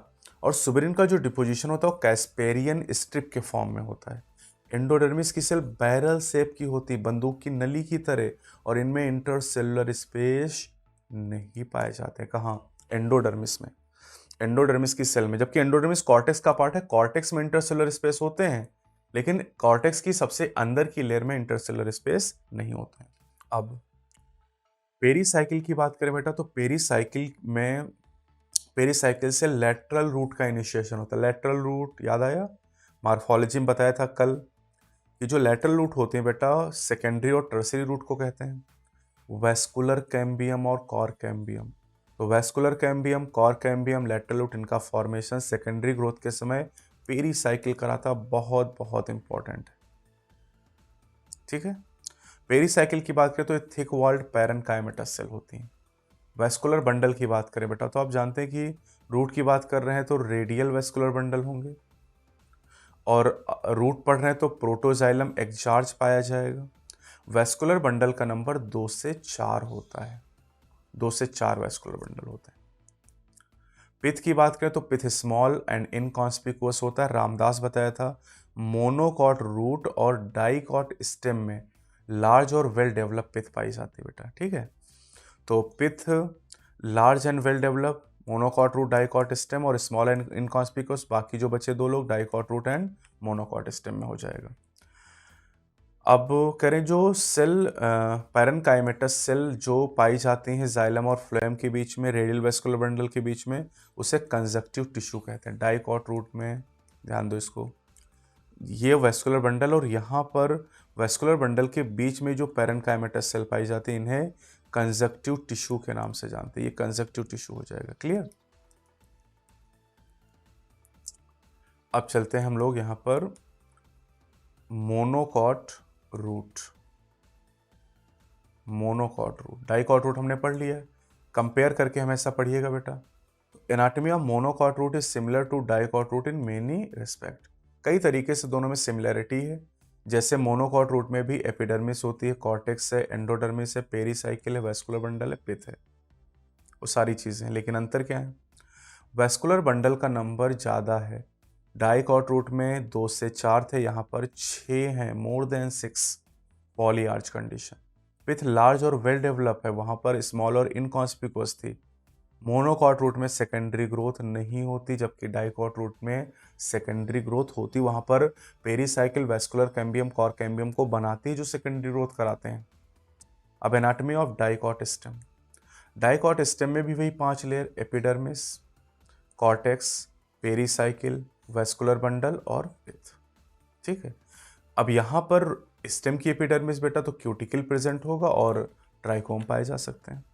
और सुबेरिन का जो डिपोजिशन होता है वो कैस्पेरियन स्ट्रिप के फॉर्म में होता है। एंडोडर्मिस की सेल बैरल शेप की होती, बंदूक की नली की तरह, और इनमें इंटरसेलुलर स्पेस नहीं पाए जाते। कहाँ? एंडोडर्मिस में, एंडोडर्मिस की सेल में। जबकि एंडोडर्मिस कॉर्टेक्स का पार्ट है, कॉर्टेक्स में इंटरसेलुलर स्पेस होते हैं, लेकिन कॉर्टेक्स की सबसे अंदर की लेयर में इंटरसेलुलर स्पेस नहीं होते हैं। अब पेरीसाइकिल की बात करें बेटा तो पेरीसाइकिल से लेटरल रूट का इनिशिएशन होता है। लेटरल रूट याद आया? मॉर्फोलॉजी में बताया था कल कि जो लेटरल रूट होते हैं बेटा, सेकेंडरी और टर्सरी रूट को कहते हैं वेस्कुलर कैम्बियम और कॉर कैम्बियम। तो vascular cambium, cork cambium, lateral root, इनका फॉर्मेशन सेकेंडरी ग्रोथ के समय पेरीसाइकिल कराता, बहुत बहुत इंपॉर्टेंट है। ठीक है, पेरीसाइकिल की बात करें तो थिक वॉल्ड पैरेनकाइमेटस सेल होती हैं। वेस्कुलर बंडल की बात करें बेटा तो आप जानते हैं कि रूट की बात कर रहे हैं तो रेडियल वेस्कुलर बंडल होंगे, और रूट पढ़ रहे हैं तो प्रोटोजाइलम एक्सचार्ज पाया जाएगा। वेस्कुलर बंडल का नंबर 2 से 4 होता है, 2 से 4 वेस्कुलर बंडल होते हैं। पिथ की बात करें तो पिथ स्मॉल एंड इनकॉन्स्पिकुअस होता है, रामदास बताया था। मोनोकॉट रूट और डाइकॉट स्टेम में लार्ज और वेल डेवलप पिथ पाई जाती है बेटा। ठीक है, तो pith large and well develop, monocot root, dicot stem, और स्मॉल एंड इनकॉन्स्पिकुअस बाकी जो बचे दो लोग dicot root and monocot stem में हो जाएगा। अब करें जो सेल पैरेनकाइमेटस सेल जो पाई जाती हैं जाइलम और फ्लोएम के बीच में, रेडियल वेस्कुलर बंडल के बीच में, उसे कंजक्टिव टिश्यू कहते हैं। डाइकॉट रूट में ध्यान दो इसको, ये वेस्कुलर बंडल और यहाँ पर वेस्कुलर बंडल के बीच में जो पैरेनकाइमेटस सेल पाई जाती है इन्हें कंजक्टिव टिश्यू के नाम से जानते हैं। ये कंजक्टिव टिश्यू हो जाएगा। क्लियर। अब चलते हैं हम लोग यहाँ पर monocot root, monocot root, dicot root हमने पढ़ लिया है, कंपेयर करके हमेशा पढ़िएगा बेटा। Anatomy of monocot root is similar to dicot root in many respect. कई तरीके से दोनों में सिमिलैरिटी है, जैसे मोनोकॉट रूट में भी एपिडर्मिस होती है, कॉर्टेक्स है, एंडोडर्मिस है, पेरीसाइकिल है, वेस्कुलर बंडल है, पिथ है, वो सारी चीजें हैं। लेकिन अंतर क्या है, वेस्कुलर बंडल का नंबर ज़्यादा है। डाइकॉट रूट में 2 से 4 थे, यहाँ पर 6 हैं, more than 6, polyarch condition. Pith large और वेल डेवलप है, वहाँ पर स्मॉल और इनकॉन्स्पिकुअस थी। मोनोकॉट रूट में सेकेंडरी ग्रोथ नहीं होती, जबकि डाइकॉट रूट में सेकेंडरी ग्रोथ होती। वहाँ पर pericycle vascular cambium, cork cambium को बनाती है जो सेकेंडरी ग्रोथ कराते हैं। अब anatomy of dicot stem, dicot stem में भी वही 5 layer, epidermis, cortex, pericycle, vascular bundle और पिथ। ठीक है, अब यहाँ पर स्टेम की एपिडर्मिस बेटा तो क्यूटिकल प्रेजेंट होगा और ट्राइकोम पाए जा सकते हैं।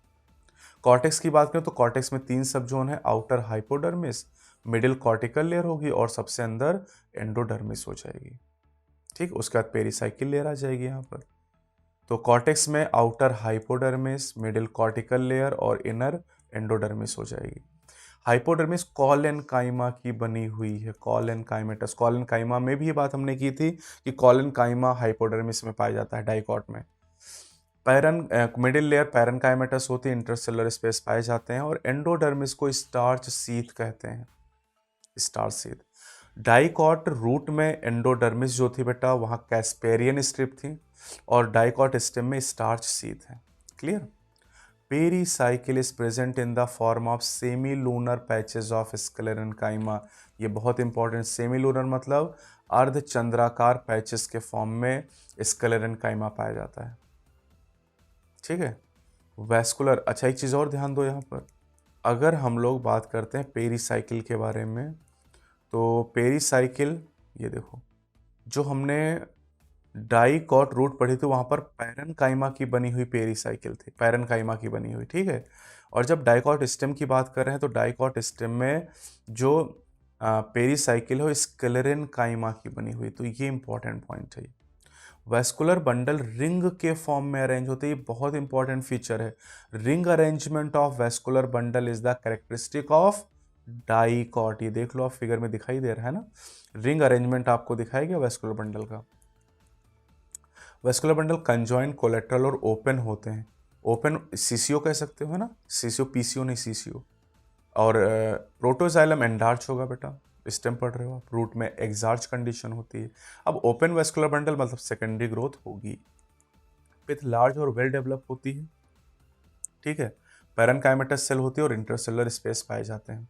कॉर्टेक्स की बात करें तो कॉर्टेक्स में 3 सब जोन है, outer hypodermis, middle cortical layer होगी और सबसे अंदर एंडोडर्मिस हो जाएगी। ठीक, उसके बाद पेरीसाइकिल लेयर आ जाएगी यहाँ पर। तो कॉर्टेक्स में outer hypodermis, middle cortical layer और इनर एंडोडर्मिस हो जाएगी। हाइपोडर्मिस कॉलेनकाइमा की बनी हुई है, कॉलेनकाइमेटस। कॉलेनकाइमा में भी ये बात हमने की थी कि कॉलेनकाइमा हाइपोडर्मिस में पाया जाता है डाइकॉट में। मिडिल लेयर पैरेनकाइमेटस होती है, इंटरसेलुलर स्पेस पाए जाते हैं, और एंडोडर्मिस को स्टार्च सीथ कहते हैं, स्टार्च सीथ। डाइकॉट रूट में एंडोडर्मिस जो थी बेटा वहाँ कैस्पेरियन स्ट्रिप थी, और डाइकॉट स्टेम में स्टार्च सीथ है। Clear. Pericycle is present in the form of semi lunar patches of sclerenchyma. ये बहुत इंपॉर्टेंट, सेमी लूनर मतलब अर्ध चंद्राकार पैचेस के फॉर्म में स्क्लेरेनकाइमा पाया जाता है। ठीक है, वेस्कुलर। अच्छा, एक चीज़ और ध्यान दो यहाँ पर, अगर हम लोग बात करते हैं पेरीसाइकिल के बारे में, तो पेरीसाइकिल ये देखो, जो हमने डाइकॉट रूट पढ़ी थी वहाँ पर पैरेनकाइमा की बनी हुई पेरीसाइकिल थी, पैरेनकाइमा की बनी हुई। ठीक है, और जब डाइकॉट स्टेम की बात कर रहे हैं तो डाइकॉट स्टेम में जो पेरीसाइकिल है वो स्क्लेरेनकाइमा की बनी हुई। तो ये इंपॉर्टेंट पॉइंट है। वेस्कुलर बंडल रिंग के फॉर्म में अरेंज होते हैं, ये बहुत इंपॉर्टेंट फीचर है। Ring arrangement of vascular bundle is the characteristic of dicot. ये देख लो आप, फिगर में दिखाई दे रहा है ना, रिंग अरेंजमेंट आपको दिखाई गया वेस्कुलर बंडल का। वेस्कुलर बंडल कंजॉइंट, कोलेट्रल और ओपन होते हैं। ओपन सीसीओ कह सकते हो, है ना, सीसीओ, पीसीओ नहीं, सीसीओ। और प्रोटोजाइलम एंडार्च होगा बेटा, स्टेम पढ़ रहे हो आप, रूट में एग्जार्च कंडीशन होती है। अब ओपन वेस्कुलर बंडल मतलब सेकेंडरी ग्रोथ होगी। पिथ लार्ज और वेल डेवलप होती है। ठीक है, पैरेनकाइमेटस सेल होती है और इंटरसेलुलर स्पेस पाए जाते हैं।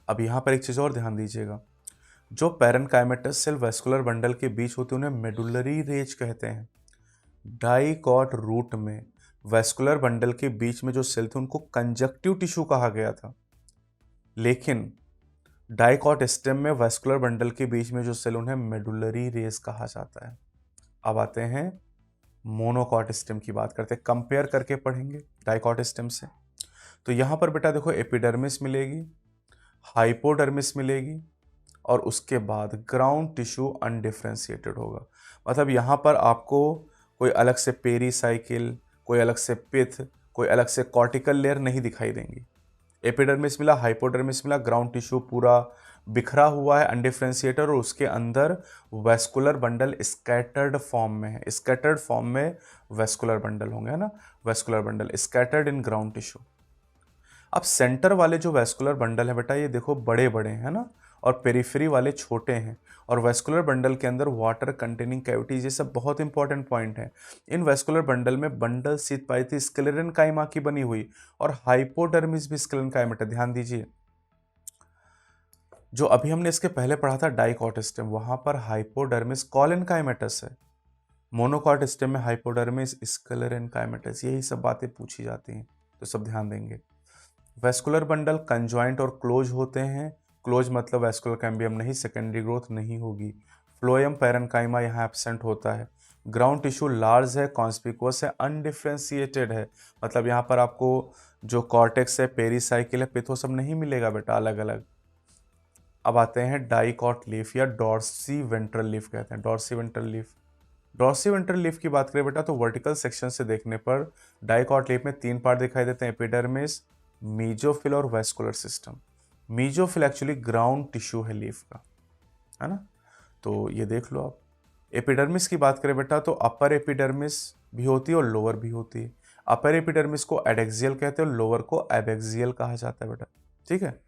अब यहाँ पर एक चीज़ और ध्यान दीजिएगा, जो पैरेनकाइमेटस सेल वेस्कुलर बंडल के बीच होती है उन्हें मेडुलरी रेज कहते हैं। डाइकॉट रूट में वेस्कुलर बंडल के बीच में जो सेल थे उनको कंजक्टिव टिश्यू कहा गया था, लेकिन डाइकॉट स्टेम में वैस्कुलर बंडल के बीच में जो सेल उन्हें मेडुलरी रेस कहा जाता है। अब आते हैं मोनोकॉट स्टेम की बात करते हैं, कंपेयर करके पढ़ेंगे डाइकॉट स्टेम से। तो यहाँ पर बेटा देखो एपिडर्मिस मिलेगी, हाइपोडर्मिस मिलेगी और उसके बाद ग्राउंड टिश्यू अनडिफ्रेंशिएटेड होगा। मतलब यहाँ पर आपको कोई अलग से पेरीसाइकिल, कोई अलग से पिथ, कोई अलग से कॉर्टिकल लेयर नहीं दिखाई देंगी। एपिडर्मिस मिला, हाइपोडर्मिस मिला, ग्राउंड टिश्यू पूरा बिखरा हुआ है अनडिफ्रेंशिएटेड और उसके अंदर वैस्कुलर बंडल स्कैटर्ड फॉर्म में है। स्कैटर्ड फॉर्म में वैस्कुलर बंडल होंगे, है ना, vascular bundle scattered in ground tissue. अब सेंटर वाले जो वैस्कुलर बंडल है बेटा ये देखो बड़े बड़े हैं ना, और पेरिफेरी वाले छोटे हैं। और वैस्कुलर बंडल के अंदर वाटर कंटेनिंग कैविटीज, ये सब बहुत इंपॉर्टेंट पॉइंट है। इन वैस्कुलर बंडल में बंडल शीथ पाई थी स्क्लेरन काइमा की बनी हुई, और हाइपोडर्मिस भी स्क्लेरन काइमा। ध्यान दीजिए, जो अभी हमने इसके पहले पढ़ा था डाइकॉट स्टेम, वहां पर हाइपोडर्मिस कॉलन काइमेटस है। मोनोकॉट स्टेम में हाइपोडर्मिस स्क्लेरन काइमेटस, यही सब बातें पूछी जाती हैं, तो सब ध्यान देंगे। वैस्कुलर बंडल कंजॉइंट और क्लोज होते हैं। क्लोज मतलब वैस्कुलर कैम्बियम नहीं, सेकेंडरी ग्रोथ नहीं होगी। फ्लोएम पैरेन्काइमा यहाँ एब्सेंट होता है। ग्राउंड टिश्यू लार्ज है, कॉन्स्पिकुअस है, अनडिफ्रेंशिएटेड है। मतलब यहाँ पर आपको जो कॉर्टेक्स है, पेरीसाइकिल है, पिथो सब नहीं मिलेगा बेटा, अलग अलग। अब आते हैं डाइकॉट लीफ या डॉर्सी वेंट्रल लीफ कहते हैं, dorsiventral leaf. Dorsiventral leaf की बात करें बेटा तो वर्टिकल सेक्शन से देखने पर डाइकॉट लीफ में 3 पार्ट दिखाई देते हैं, एपिडर्मिस, मीजोफिल और vascular system. Mesophyll actually ground tissue है लीफ का, है ना, तो ये देख लो आप। एपिडर्मिस की बात करें बेटा तो अपर एपिडर्मिस भी होती है और लोअर भी होती है। अपर एपिडर्मिस को एडेक्सियल कहते हैं और लोअर को एबेक्सियल कहा जाता है बेटा, ठीक है।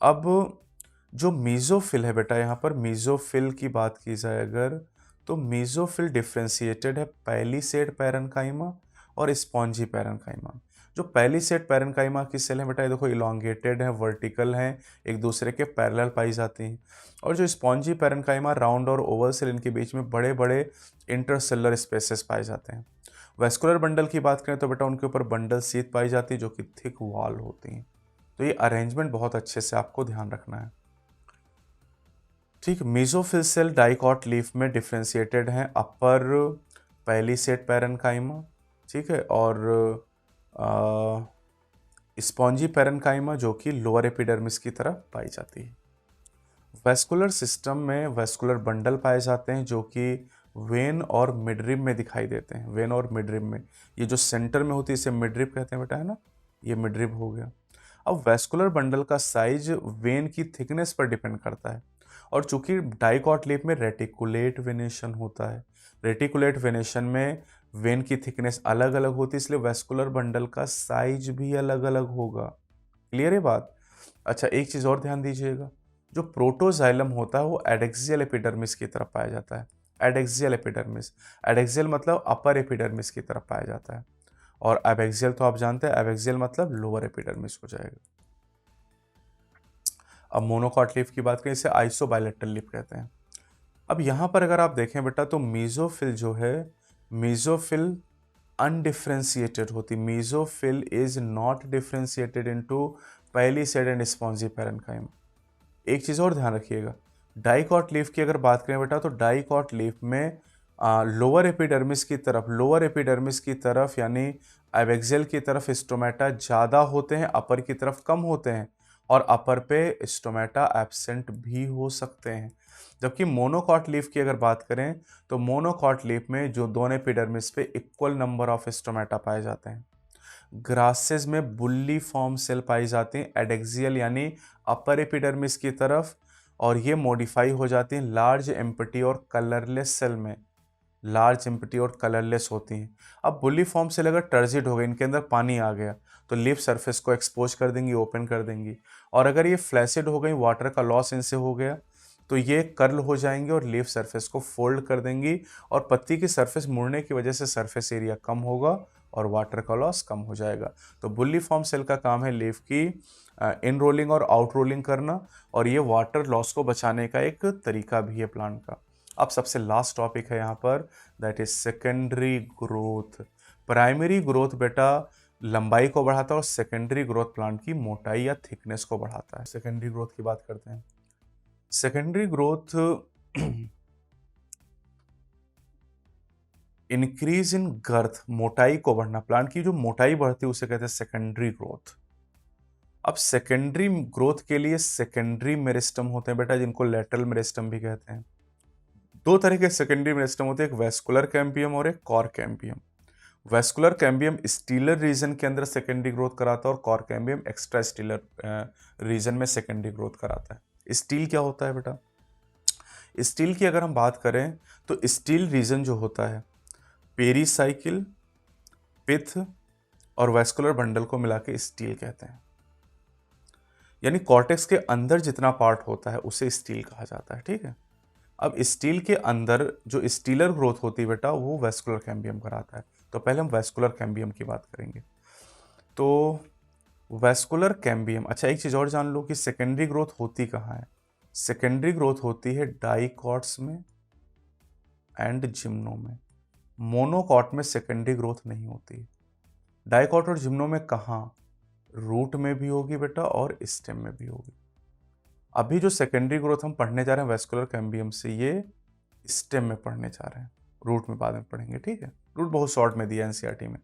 अब जो मीजोफिल है बेटा, यहाँ पर मीजोफिल की बात की जाए अगर, तो मीजोफिल डिफ्रेंशिएटेड है पहली सेट पैरेन्काइमा और स्पॉन्जी पैरेन्काइमा। जो पहली सेट पैरेन्काइमा की सेल है बेटा ये देखो इलोंगेटेड है, वर्टिकल हैं, एक दूसरे के पैरेलल पाई जाती हैं। और जो स्पॉन्जी पैरेन्काइमा राउंड और ओवल सेल, इनके बीच में बड़े बड़े इंटरसेलुलर स्पेसेस पाए जाते हैं। वैस्कुलर बंडल की बात करें तो बेटा उनके ऊपर बंडल शीथ पाई जाती है जो कि थिक वॉल होती हैं। तो ये अरेंजमेंट बहुत अच्छे से आपको ध्यान रखना है, ठीक। मेसोफिल सेल डाइकॉट लीफ में डिफ्रेंशिएटेड हैं, अपर पहली सेट पैरेन्काइमा, ठीक है, और स्पॉन्जी पैरेन्काइमा जो कि लोअर एपिडर्मिस की तरफ पाई जाती है। वैस्कुलर सिस्टम में वैस्कुलर बंडल पाए जाते हैं जो कि वेन और मिडरिब में दिखाई देते हैं, वेन और मिडरिब में। ये जो सेंटर में होती है इसे मिडरिब कहते हैं बेटा, है ना, ये मिडरिब हो गया। अब वैस्कुलर बंडल का साइज वेन की थिकनेस पर डिपेंड करता है, और चूंकि डाइकॉट लीफ में रेटिकुलेट वेनेशन होता है, रेटिकुलेट वेनेशन में वेन की थिकनेस अलग अलग होती है, इसलिए वैस्कुलर बंडल का साइज भी अलग अलग होगा। क्लियर है बात। अच्छा, एक चीज और ध्यान दीजिएगा, जो प्रोटोजाइलम होता है वो एडेक्सियल एपिडर्मिस की तरफ पाया जाता है। एडेक्सियल एपिडर्मिस, एडेक्सियल मतलब अपर एपिडर्मिस की तरफ पाया जाता है, और एबेक्सियल तो आप जानते हैं, एबेक्सियल मतलब लोअर एपिडर्मिस हो जाएगा। अब मोनोकॉट लीफ की बात करें, इसे आइसोबायलेटरल लीफ कहते हैं। अब यहाँ पर अगर आप देखें बेटा तो मीजोफिल जो है, मीजोफिल अनडिफ्रेंशिएटेड होती, mesophyll is not differentiated into पहली सेड एंड स्पॉन्जी पैरेन्काइमा। एक चीज़ और ध्यान रखिएगा, डाइकॉट लीफ की अगर बात करें बेटा तो डाइकॉट लीफ में लोअर एपिडर्मिस की तरफ, लोअर एपिडर्मिस की तरफ यानी एबेक्सियल की तरफ स्टोमेटा ज़्यादा होते हैं, अपर की तरफ कम होते हैं, और अपर पे स्टोमेटा एब्सेंट भी हो सकते हैं। जबकि मोनोकॉट लीफ की अगर बात करें तो मोनोकॉट लीफ में जो दोनों एपिडर्मिस पे इक्वल नंबर ऑफ स्टोमेटा पाए जाते हैं। ग्रासेस में बुल्ली फॉर्म सेल पाई जाती हैं एडेक्सियल यानी अपर एपिडर्मिस की तरफ, और ये मॉडिफाई हो जाती हैं लार्ज एम्प्टी और कलरलेस सेल में, लार्ज एम्प्टी और कलरलेस होती हैं। अब बुल्ली फॉर्म सेल अगर टर्जिड हो गए, इनके अंदर पानी आ गया, तो लीफ सरफेस को एक्सपोज कर देंगी, ओपन कर देंगी। और अगर ये फ्लैसिड हो गई, वाटर का लॉस इनसे हो गया, तो ये कर्ल हो जाएंगे और लीफ सरफेस को फोल्ड कर देंगी, और पत्ती की सरफेस मुड़ने की वजह से सरफेस एरिया कम होगा और वाटर का लॉस कम हो जाएगा। तो बुल्ली फॉर्म सेल का काम है लीफ की इन रोलिंग और आउट रोलिंग करना, और ये वाटर लॉस को बचाने का एक तरीका भी है प्लांट का। अब सबसे लास्ट टॉपिक है यहाँ पर, that is secondary growth. Primary growth बेटा लंबाई को बढ़ाता है और सेकेंडरी ग्रोथ प्लांट की मोटाई या थिकनेस को बढ़ाता है। सेकेंडरी ग्रोथ की बात करते हैं। Secondary growth increase in girth, मोटाई को बढ़ना, प्लांट की जो मोटाई बढ़ती है उसे कहते हैं सेकेंडरी ग्रोथ। अब सेकेंडरी ग्रोथ के लिए सेकेंडरी मेरिस्टम होते हैं बेटा, जिनको लेटरल मेरिस्टम भी कहते हैं। दो तरह के सेकेंडरी मेरिस्टम होते हैं, एक वेस्कुलर कैम्बियम और एक cork cambium. Vascular cambium stelar region के अंदर सेकेंडरी ग्रोथ कराता है और cork cambium extrastelar region में सेकेंडरी ग्रोथ कराता है। स्टील क्या होता है बेटा? स्टील की अगर हम बात करें तो स्टील रीजन जो होता है पेरीसाइकिल, पिथ और वेस्कुलर बंडल को मिला के स्टील कहते हैं। यानी कॉर्टेक्स के अंदर जितना पार्ट होता है उसे स्टील कहा जाता है। ठीक है, अब स्टील के अंदर जो स्टीलर ग्रोथ होती है बेटा वो वेस्कुलर कैम्बियम कराता है। तो पहले हम वेस्कुलर कैम्बियम की बात करेंगे। तो वेस्कुलर कैम्बियम, अच्छा एक चीज और जान लो कि सेकेंडरी ग्रोथ होती कहाँ है। सेकेंडरी ग्रोथ होती है डाइकॉट्स में एंड जिम्नो में। मोनोकॉट में सेकेंडरी ग्रोथ नहीं होती। डाइकॉट और जिम्नो में कहाँ? रूट में भी होगी बेटा और स्टेम में भी होगी। अभी जो सेकेंडरी ग्रोथ हम पढ़ने जा रहे हैं वेस्कुलर कैम्बियम से, ये स्टेम में पढ़ने जा रहे हैं, रूट में बाद में पढ़ेंगे। ठीक है, रूट बहुत शॉर्ट में दिया एनसीईआरटी में।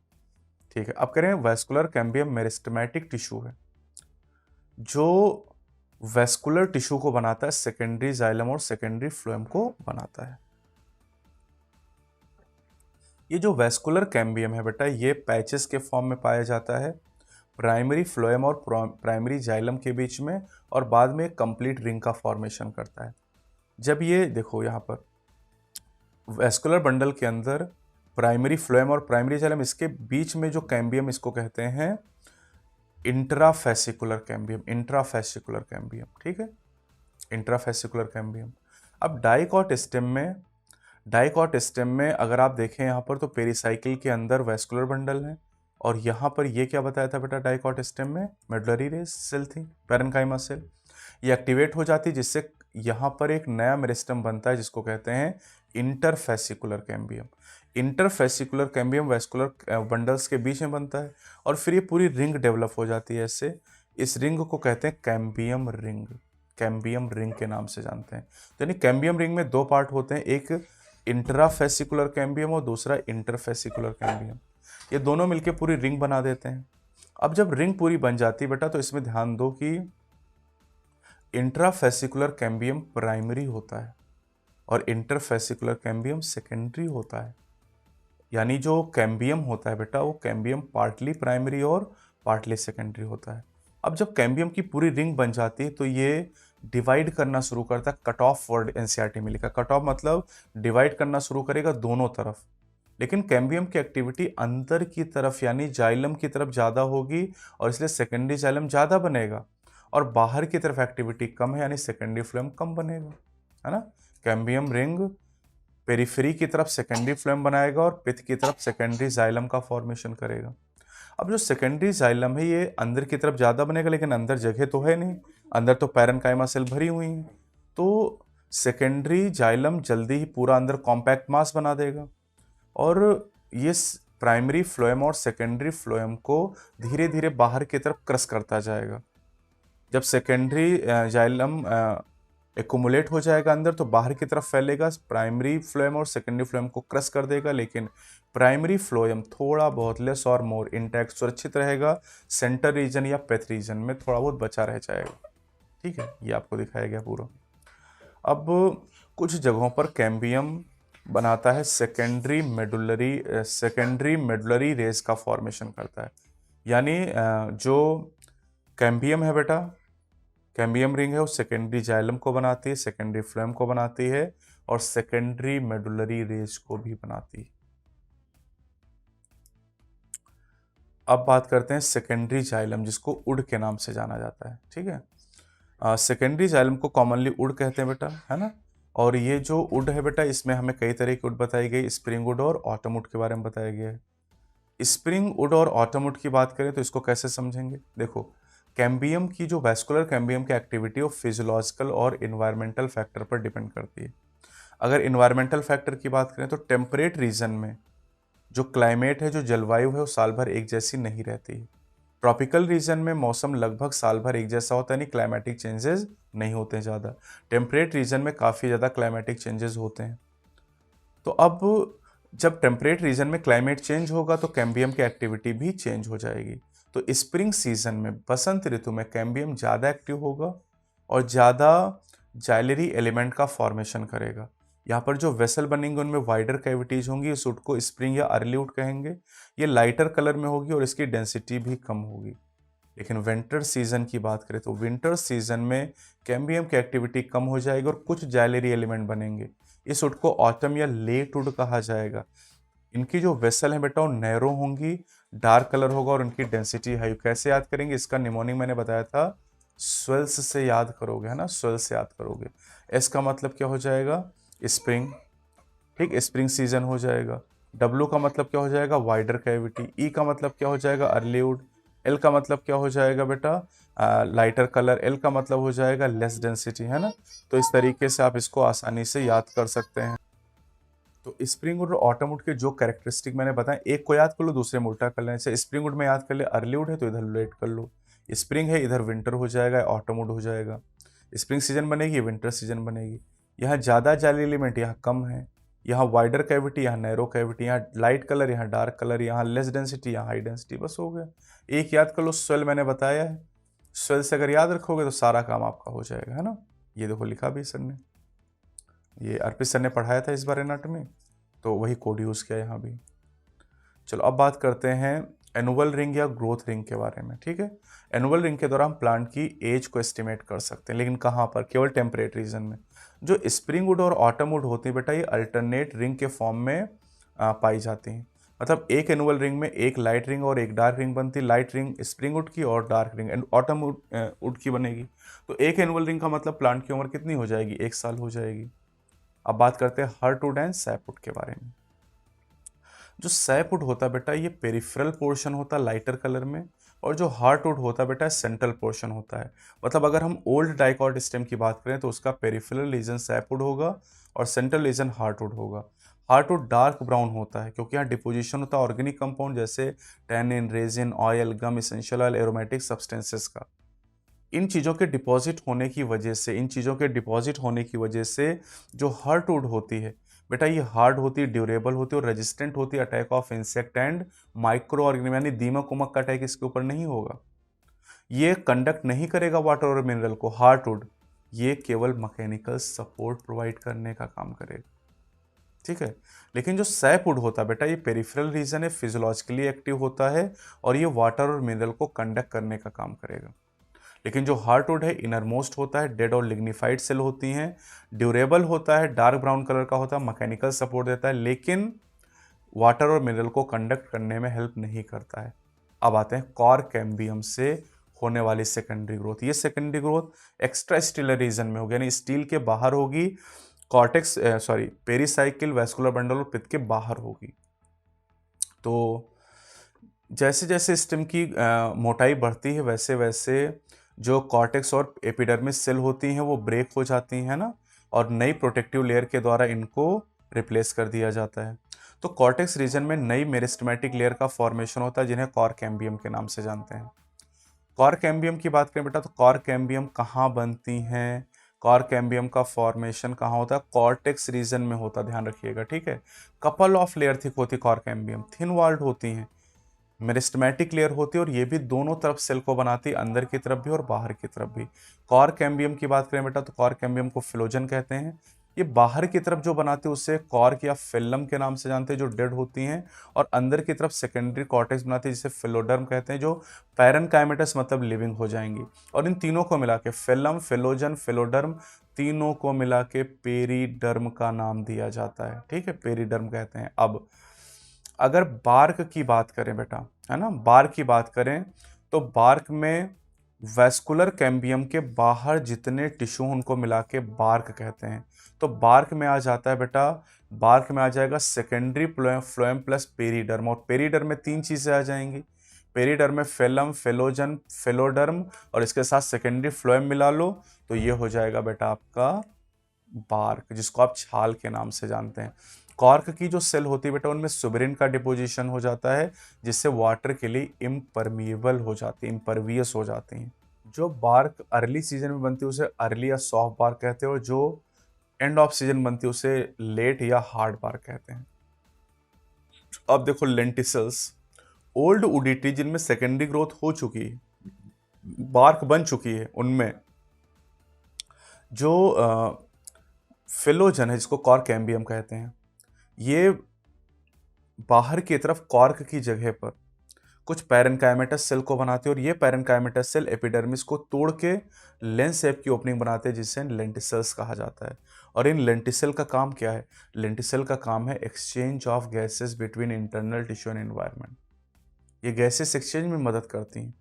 ठीक है, अब कह रहे हैं वेस्कुलर कैम्बियम मेरिस्टेमेटिक टिश्यू है जो वेस्कुलर टिश्यू को बनाता है, सेकेंडरी जाइलम और सेकेंडरी फ्लोएम को बनाता है। ये जो वेस्कुलर कैम्बियम है बेटा ये पैचेस के फॉर्म में पाया जाता है प्राइमरी फ्लोएम और प्राइमरी जाइलम के बीच में, और बाद में कंप्लीट रिंग का फॉर्मेशन करता है। जब ये देखो यहाँ पर वेस्कुलर बंडल के अंदर प्राइमरी फ्लोएम और प्राइमरी जाइलम, इसके बीच में जो कैम्बियम, इसको कहते हैं इंट्राफेसिकुलर कैम्बियम। इंट्राफेसिकुलर कैम्बियम, ठीक है, इंट्राफेसिकुलर कैम्बियम। अब डाइकॉट स्टेम में अगर आप देखें यहाँ पर तो पेरिसाइकिल के अंदर वेस्कुलर बंडल है, और यहाँ पर ये क्या बताया था बेटा, डाइकॉट स्टेम में मेडुलरी रेस सेल थी, पैरेन्काइमा सेल। ये एक्टिवेट हो जाती जिससे यहाँ पर एक नया मेरिस्टम बनता है जिसको कहते हैं interfascicular cambium. Interfascicular cambium vascular bundles के बीच में बनता है और फिर ये पूरी रिंग डेवलप हो जाती है ऐसे। इस रिंग को कहते हैं कैम्बियम रिंग। कैम्बियम रिंग के नाम से जानते हैं। तो यानी कैम्बियम रिंग में दो पार्ट होते हैं, एक इंट्राफेसिकुलर कैम्बियम और दूसरा इंटरफेसिकुलर कैम्बियम। ये दोनों मिलके पूरी रिंग बना देते हैं। अब जब रिंग पूरी बन जाती है बेटा तो इसमें ध्यान दो कि इंट्राफेसिकुलर कैम्बियम प्राइमरी होता है और इंटरफेसिकुलर कैम्बियम सेकेंडरी होता है। यानी जो कैम्बियम होता है बेटा वो कैम्बियम पार्टली प्राइमरी और पार्टली सेकेंडरी होता है। अब जब कैम्बियम की पूरी रिंग बन जाती है तो ये डिवाइड करना शुरू करता है। कट ऑफ वर्ड एनसीईआरटी में लिखा, कट ऑफ मतलब डिवाइड करना शुरू करेगा दोनों तरफ। लेकिन कैम्बियम की एक्टिविटी अंदर की तरफ यानी जाइलम की तरफ ज़्यादा होगी और इसलिए सेकेंडरी जाइलम ज़्यादा बनेगा, और बाहर की तरफ एक्टिविटी कम है यानी सेकेंडरी फ्लोएम कम बनेगा, है ना। कैम्बियम रिंग पेरिफेरी की तरफ सेकेंडरी फ्लोएम बनाएगा और पिथ की तरफ सेकेंडरी जाइलम का फॉर्मेशन करेगा। अब जो सेकेंडरी जाइलम है ये अंदर की तरफ ज़्यादा बनेगा, लेकिन अंदर जगह तो है नहीं, अंदर तो पैरेन्काइमा सेल भरी हुई है, तो सेकेंडरी जाइलम जल्दी ही पूरा अंदर कॉम्पैक्ट मास बना देगा और ये प्राइमरी फ्लोएम और सेकेंडरी फ्लोएम को धीरे धीरे बाहर की तरफ क्रश करता जाएगा। जब सेकेंडरी जाइलम एकुमुलेट हो जाएगा अंदर तो बाहर की तरफ फैलेगा, प्राइमरी फ्लोएम और सेकेंडरी फ्लोएम को क्रश कर देगा, लेकिन प्राइमरी फ्लोएम थोड़ा बहुत लेस और मोर इंटैक्ट सुरक्षित रहेगा, सेंटर रीजन या पेथ रीजन में थोड़ा बहुत बचा रह जाएगा। ठीक है, ये आपको दिखाया गया पूरा। अब कुछ जगहों पर कैम्बियम बनाता है सेकेंडरी मेडुलरी रेस का फॉर्मेशन करता है। यानी जो कैम्बियम है बेटा, कैम्बियम रिंग है वो सेकेंडरी जाइलम को बनाती है, सेकेंडरी फ्लोएम को बनाती है और सेकेंडरी मेडुलरी रेस को भी बनाती है। अब बात करते हैं सेकेंडरी जाइलम जिसको उड के नाम से जाना जाता है। ठीक है, सेकेंडरी जाइलम को कॉमनली उड कहते हैं बेटा, है ना। और ये जो उड है बेटा इसमें हमें कई तरह की उड बताई गई, स्प्रिंग उड और ऑटम उड के बारे में बताया गया है। स्प्रिंग उड और ऑटम उड की बात करें तो इसको कैसे समझेंगे, देखो कैम्बियम की जो वेस्कुलर कैम्बियम की एक्टिविटी वो फिजियोलॉजिकल और इन्वायरमेंटल फैक्टर पर डिपेंड करती है। अगर इन्वायरमेंटल फैक्टर की बात करें तो टेम्परेट रीजन में जो क्लाइमेट है, जो जलवायु है, वो साल भर एक जैसी नहीं रहती है। ट्रॉपिकल रीजन में मौसम लगभग साल भर एक जैसा होता है, यानी क्लाइमेटिक चेंजेस नहीं होते हैं ज़्यादा। टेम्परेट रीजन में काफ़ी ज़्यादा क्लाइमेटिक चेंजेस होते हैं। तो अब जब टेम्परेट रीजन में क्लाइमेट चेंज होगा तो कैम्बियम की एक्टिविटी भी चेंज हो जाएगी। तो स्प्रिंग सीजन में, बसंत ऋतु में, कैम्बियम ज़्यादा एक्टिव होगा और ज़्यादा जाइलरी एलिमेंट का फॉर्मेशन करेगा। यहाँ पर जो वेसल बनेंगे उनमें वाइडर कैविटीज होंगी। इस वुड को स्प्रिंग या अर्ली वुड कहेंगे। ये लाइटर कलर में होगी और इसकी डेंसिटी भी कम होगी। लेकिन विंटर सीजन की बात करें तो विंटर सीजन में कैम्बियम की एक्टिविटी कम हो जाएगी और कुछ जाइलरी एलिमेंट बनेंगे। इस वुड को ऑटम या लेट वुड कहा जाएगा। इनकी जो वेसल है बेटा वो नैरो होंगी, डार्क कलर होगा और इनकी डेंसिटी हाई। कैसे याद करेंगे इसका निमोनिक मैंने बताया था, स्वेल्स से याद करोगे, है ना, स्वेल्स से याद करोगे। एस का मतलब क्या हो जाएगा, स्प्रिंग, ठीक, स्प्रिंग सीजन हो जाएगा। डब्ल्यू का मतलब क्या हो जाएगा, वाइडर कैविटी। ई का मतलब क्या हो जाएगा, अर्ली वुड। एल का मतलब क्या हो जाएगा बेटा, लाइटर कलर। एल का मतलब हो जाएगा लेस डेंसिटी, है ना। तो इस तरीके से आप इसको आसानी से याद कर सकते हैं। तो स्प्रिंग वुड और ऑटम वुड के जो कैरेक्टरिस्टिक मैंने बताया, एक को याद कर लो, दूसरे में उल्टा कर लें। जैसे स्प्रिंग वुड में याद कर ले, अर्ली वुड है तो इधर लेट कर लो। स्प्रिंग है इधर विंटर हो जाएगा, ऑटम वुड हो जाएगा। स्प्रिंग सीजन बनेगी, विंटर सीजन बनेगी। यहाँ ज़्यादा जाली एलिमेंट, यहाँ कम है। यहाँ वाइडर कैविटी, यहाँ नैरो कैविटी। यहाँ लाइट कलर, यहाँ डार्क कलर। यहाँ लेस डेंसिटी, यहाँ हाई डेंसिटी। बस हो गया। एक याद कर लो, स्वेल मैंने बताया है। स्वेल से अगर याद रखोगे तो सारा काम आपका हो जाएगा, है ना। ये देखो लिखा भी सर ने, ये अर्पित सर ने पढ़ाया था इस बार एनाटॉमी, तो वही कोड यूज़ किया यहाँ भी। चलो अब बात करते हैं एनुअल रिंग या ग्रोथ रिंग के बारे में, ठीक है। एनुअल रिंग के द्वारा हम प्लांट की एज को एस्टिमेट कर सकते हैं, लेकिन कहाँ पर, केवल टेम्परेट रीजन में। जो स्प्रिंग वुड और ऑटम वुड होती है बेटा, ये अल्टरनेट रिंग के फॉर्म में पाई जाती हैं। मतलब एक एनुअल रिंग में एक लाइट रिंग और एक डार्क रिंग बनती है। लाइट रिंग स्प्रिंग वुड की और डार्क रिंग ऑटम वुड की बनेगी। तो एक एनुअल रिंग का मतलब प्लांट की उम्र कितनी हो जाएगी, 1 साल हो जाएगी। अब बात करते हैं हार्टवुड एंड सैपवुड के बारे में। जो सैपवुड होता है बेटा, ये पेरिफेरल पोर्शन होता है लाइटर कलर में, और जो हार्टवुड होता है बेटा सेंट्रल पोर्शन होता है। मतलब अगर हम ओल्ड डाइकॉट स्टेम की बात करें तो उसका पेरिफेरल रीजन सैपवुड होगा और सेंट्रल रीजन हार्टवुड होगा। हार्टवुड डार्क ब्राउन होता है क्योंकि यहाँ डिपोजिशन होता है ऑर्गेनिक कंपाउंड जैसे टैनिन, रेजिन, ऑयल, गम, इसेंशियल ऑयल, एरोमेटिक सब्सटेंसेस का। इन चीज़ों के डिपॉजिट होने की वजह से, जो हार्टवुड होती है बेटा, ये हार्ड होती है, ड्यूरेबल होती है और रेजिस्टेंट होती है attack of insect and micro organism, यानी दीमक उमक का अटैक इसके ऊपर नहीं होगा। ये कंडक्ट नहीं करेगा वाटर और मिनरल को, हार्टवुड। ये केवल मैकेनिकल सपोर्ट प्रोवाइड करने का काम करेगा, ठीक है। लेकिन जो सैपवुड होता है बेटा, ये पेरिफेरल रीजन है, फिजियोलॉजिकली एक्टिव होता है और ये वाटर और मिनरल को कंडक्ट करने का काम करेगा। लेकिन जो हार्टवुड है इनर मोस्ट होता है, डेड और लिग्निफाइड सेल होती हैं, ड्यूरेबल होता है, डार्क ब्राउन कलर का होता है, मैकेनिकल सपोर्ट देता है, लेकिन वाटर और मिनरल को कंडक्ट करने में हेल्प नहीं करता है। अब आते हैं कॉर्क कैम्बियम से होने वाली सेकेंडरी ग्रोथ। ये secondary growth extrastelar region में होगी, यानी स्टील के बाहर होगी। कॉर्टेक्स पेरिसाइकिल, वैस्कुलर बंडल और पित्त के बाहर होगी। तो जैसे जैसे स्टेम की मोटाई बढ़ती है वैसे वैसे जो कॉर्टेक्स और एपिडर्मिस सेल होती हैं वो ब्रेक हो जाती हैं ना, और नई प्रोटेक्टिव लेयर के द्वारा इनको रिप्लेस कर दिया जाता है। तो कॉर्टेक्स रीजन में नई मेरिस्टेमेटिक लेयर का फॉर्मेशन होता है जिन्हें कॉर्क कैम्बियम के नाम से जानते हैं। कॉर्क कैम्बियम की बात करें बेटा तो कॉर्क कैम्बियम कहाँ बनती हैं, कॉर्क कैम्बियम का फॉर्मेशन कहाँ होता है, कॉर्टेक्स रीजन में होता है, ध्यान रखिएगा, ठीक है। कपल ऑफ लेयर थिक होती कॉर्क कैम्बियम, थिन वॉल्ड होती हैं, मेरिस्टेमेटिक लेयर होती है और ये भी दोनों तरफ सेल को बनाती है, अंदर की तरफ भी और बाहर की तरफ भी। कॉर्क कैम्बियम की बात करें बेटा तो कॉर्क कैम्बियम को फिलोजन कहते हैं। ये बाहर की तरफ जो बनाती है उसे कॉर्क या फिल्लम के नाम से जानते हैं, जो डेड होती हैं, और अंदर की तरफ सेकेंडरी कॉर्टेक्स बनाती है जिसे फिलोडर्म कहते हैं, जो पैरेनकाइमेटस मतलब लिविंग हो जाएंगी। और इन तीनों को मिला के फिल्लम, फिलोजन, फिलोडर्म, तीनों को मिला के पेरीडर्म का नाम दिया जाता है, ठीक है, पेरीडर्म कहते हैं। अब अगर बार्क की बात करें बेटा, है ना, बार्क की बात करें तो बार्क में वैस्कुलर कैम्बियम के बाहर जितने टिश्यू उनको मिला के बार्क कहते हैं। तो बार्क में आ जाता है बेटा, बार्क में आ जाएगा सेकेंडरी फ्लोएम प्लस पेरीडर्म, और पेरीडर्म में 3 चीजें आ जाएंगी। पेरीडर्म में फेलम, फेलोजन, फेलोडर्म और इसके साथ सेकेंडरी फ्लोएम मिला लो तो ये हो जाएगा बेटा आपका बार्क, जिसको आप छाल के नाम से जानते हैं। कॉर्क की जो सेल होती है बेटा उनमें सुबेरिन का डिपोजिशन हो जाता है, जिससे वाटर के लिए इम्परमिएबल हो जाती है, इम्परवियस हो जाती हैं। जो बार्क अर्ली सीजन में बनती है उसे अर्ली या सॉफ्ट बार्क कहते हैं, और जो एंड ऑफ सीजन बनती है उसे लेट या हार्ड बार्क कहते हैं। अब देखो लेंटिसल्स, ओल्ड वुडी ट्री जिनमें सेकेंडरी ग्रोथ हो चुकी है, बार्क बन चुकी है, उनमें जो फिलोजन है जिसको कॉर्क कैम्बियम कहते हैं, ये बाहर की तरफ कॉर्क की जगह पर कुछ पैरेन्काइमेटस सेल को बनाते हैं, और ये पैरेन्काइमेटस सेल एपिडर्मिस को तोड़ के लेंस शेप की ओपनिंग बनाते हैं, जिसे लेंटिसल्स कहा जाता है। और इन लेंटिसल का काम क्या है? लेंटिसल का काम है exchange of gases between internal tissue and environment. ये गैसेस एक्सचेंज में मदद करती हैं।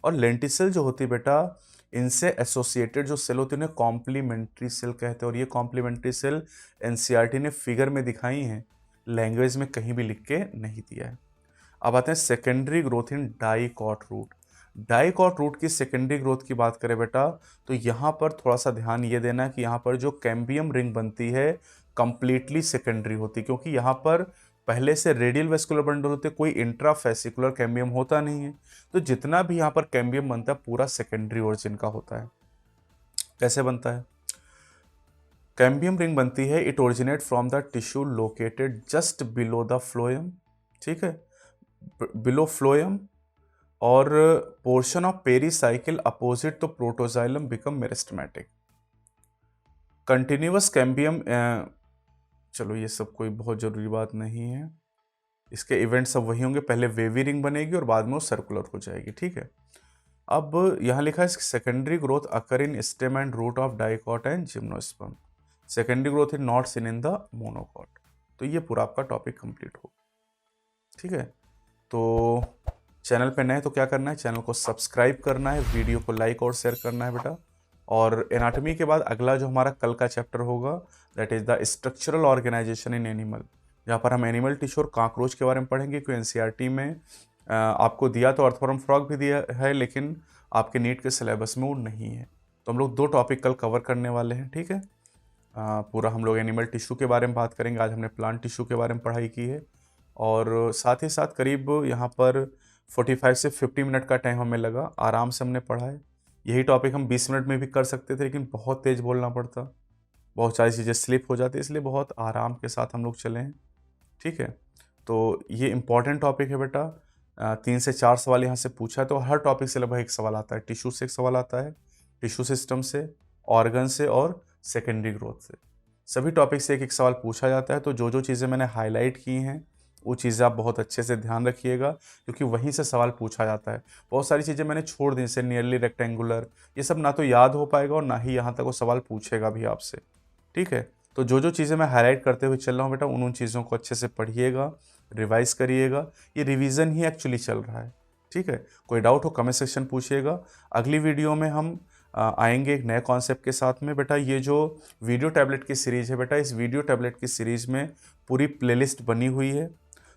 और लेंटिसल जो होती है बेटा, इनसे एसोसिएटेड जो सेल होती है उन्हें कॉम्प्लीमेंट्री सेल कहते हैं, और ये कॉम्प्लीमेंट्री सेल एनसीईआरटी ने फिगर में दिखाई हैं, लैंग्वेज में कहीं भी लिख के नहीं दिया है। अब आते हैं secondary growth in dicot root. Dicot root की सेकेंडरी ग्रोथ की बात करें बेटा, तो यहाँ पर थोड़ा सा ध्यान ये देना है कि यहाँ पर जो कैम्बियम रिंग बनती है कंप्लीटली सेकेंडरी होती है, क्योंकि यहाँ पर पहले से रेडियल वेस्कुलर बंडल होते, कोई इंट्राफेसिकुलर कैम्बियम होता नहीं है। तो जितना भी यहाँ पर कैम्बियम बनता है पूरा सेकेंडरी ओरिजिन का होता है। कैसे बनता है? कैम्बियम रिंग बनती है, it originate from the tissue located just below the phloem, ठीक है, बिलो फ्लोएम, और पोर्शन ऑफ पेरीसाइकिल अपोजिट तो protoxylem become meristematic. Continuous cambium, चलो ये सब कोई बहुत जरूरी बात नहीं है, इसके इवेंट सब वही होंगे, पहले वेवी रिंग बनेगी और बाद में वो सर्कुलर हो जाएगी, ठीक है। अब यहाँ लिखा है secondary growth occur in stem and root of dicot and gymnosperm. Secondary growth is not seen in the monocot. तो ये पूरा आपका टॉपिक कंप्लीट हो, ठीक है। तो चैनल पे नए तो क्या करना है, चैनल को सब्सक्राइब करना है, वीडियो को लाइक और शेयर करना है बेटा। और एनाटॉमी के बाद अगला जो हमारा कल का चैप्टर होगा that is the structural organisation in animal, जहाँ पर हम एनिमल टिश्यू और कॉकरोच के बारे में पढ़ेंगे। क्योंकि एनसीईआरटी में आपको दिया तो अर्थवर्म फ्रॉग भी दिया है, लेकिन आपके नीट के सिलेबस में वो नहीं है। तो हम लोग 2 टॉपिक कल कवर करने वाले हैं, ठीक है। पूरा हम लोग एनिमल टिश्यू के बारे में बात करेंगे, आज हमने प्लांट टिश्यू के बारे में पढ़ाई की है। और साथ ही साथ करीब यहाँ पर 45 से 50 मिनट का टाइम हमें लगा, आराम से हमने पढ़ा है। यही टॉपिक हम 20 मिनट में भी कर सकते थे, लेकिन बहुत तेज़ बोलना पड़ता, बहुत सारी चीज़ें स्लिप हो जाती, इसलिए बहुत आराम के साथ हम लोग चले हैं, ठीक है। तो ये इंपॉर्टेंट टॉपिक है बेटा। 3 से 4 सवाल यहाँ से पूछा है, तो हर टॉपिक से लगभग 1 सवाल आता है। टिश्यू से 1 सवाल आता है, टिश्यू सिस्टम से, ऑर्गन से और सेकेंडरी ग्रोथ से, सभी टॉपिक से 1-1 सवाल पूछा जाता है। तो जो जो चीज़ें मैंने हाईलाइट की हैं वो चीज़ें आप बहुत अच्छे से ध्यान रखिएगा, क्योंकि वहीं से सवाल पूछा जाता है। बहुत सारी चीज़ें मैंने छोड़ दी, जैसे नियरली रेक्टेंगुलर, ये सब ना तो याद हो पाएगा और ना ही यहाँ तक वो सवाल पूछेगा भी आपसे, ठीक है। तो जो जो चीज़ें मैं हाईलाइट करते हुए चल रहा हूँ बेटा, उन चीज़ों को अच्छे से पढ़िएगा, रिवाइज करिएगा। ये रिवीजन ही एक्चुअली चल रहा है, ठीक है। कोई डाउट हो कमेंट सेक्शन पूछिएगा। अगली वीडियो में हम आएंगे एक नए कॉन्सेप्ट के साथ में बेटा। ये जो वीडियो टैबलेट की सीरीज़ है बेटा, इस वीडियो टैबलेट की सीरीज़ में पूरी प्लेलिस्ट बनी हुई है।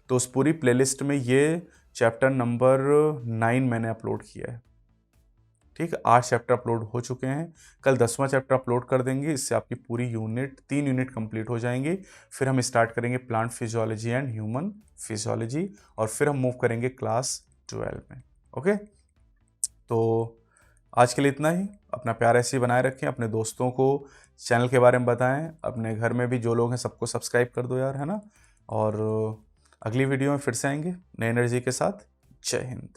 तो उस पूरी प्लेलिस्ट में ये चैप्टर नंबर 9 मैंने अपलोड किया है, ठीक है। 8 चैप्टर अपलोड हो चुके हैं, कल 10वां चैप्टर अपलोड कर देंगे। इससे आपकी पूरी यूनिट 3 यूनिट कंप्लीट हो जाएंगी। फिर हम स्टार्ट करेंगे plant physiology and human physiology, और फिर हम मूव करेंगे क्लास 12 में, ओके। तो आज के लिए इतना ही। अपना प्यार ऐसे ही बनाए रखें, अपने दोस्तों को चैनल के बारे में बताएं, अपने घर में भी जो लोग हैं सबको सब्सक्राइब कर दो यार, है ना। और अगली वीडियो में फिर से आएंगे नई एनर्जी के साथ। जय हिंद।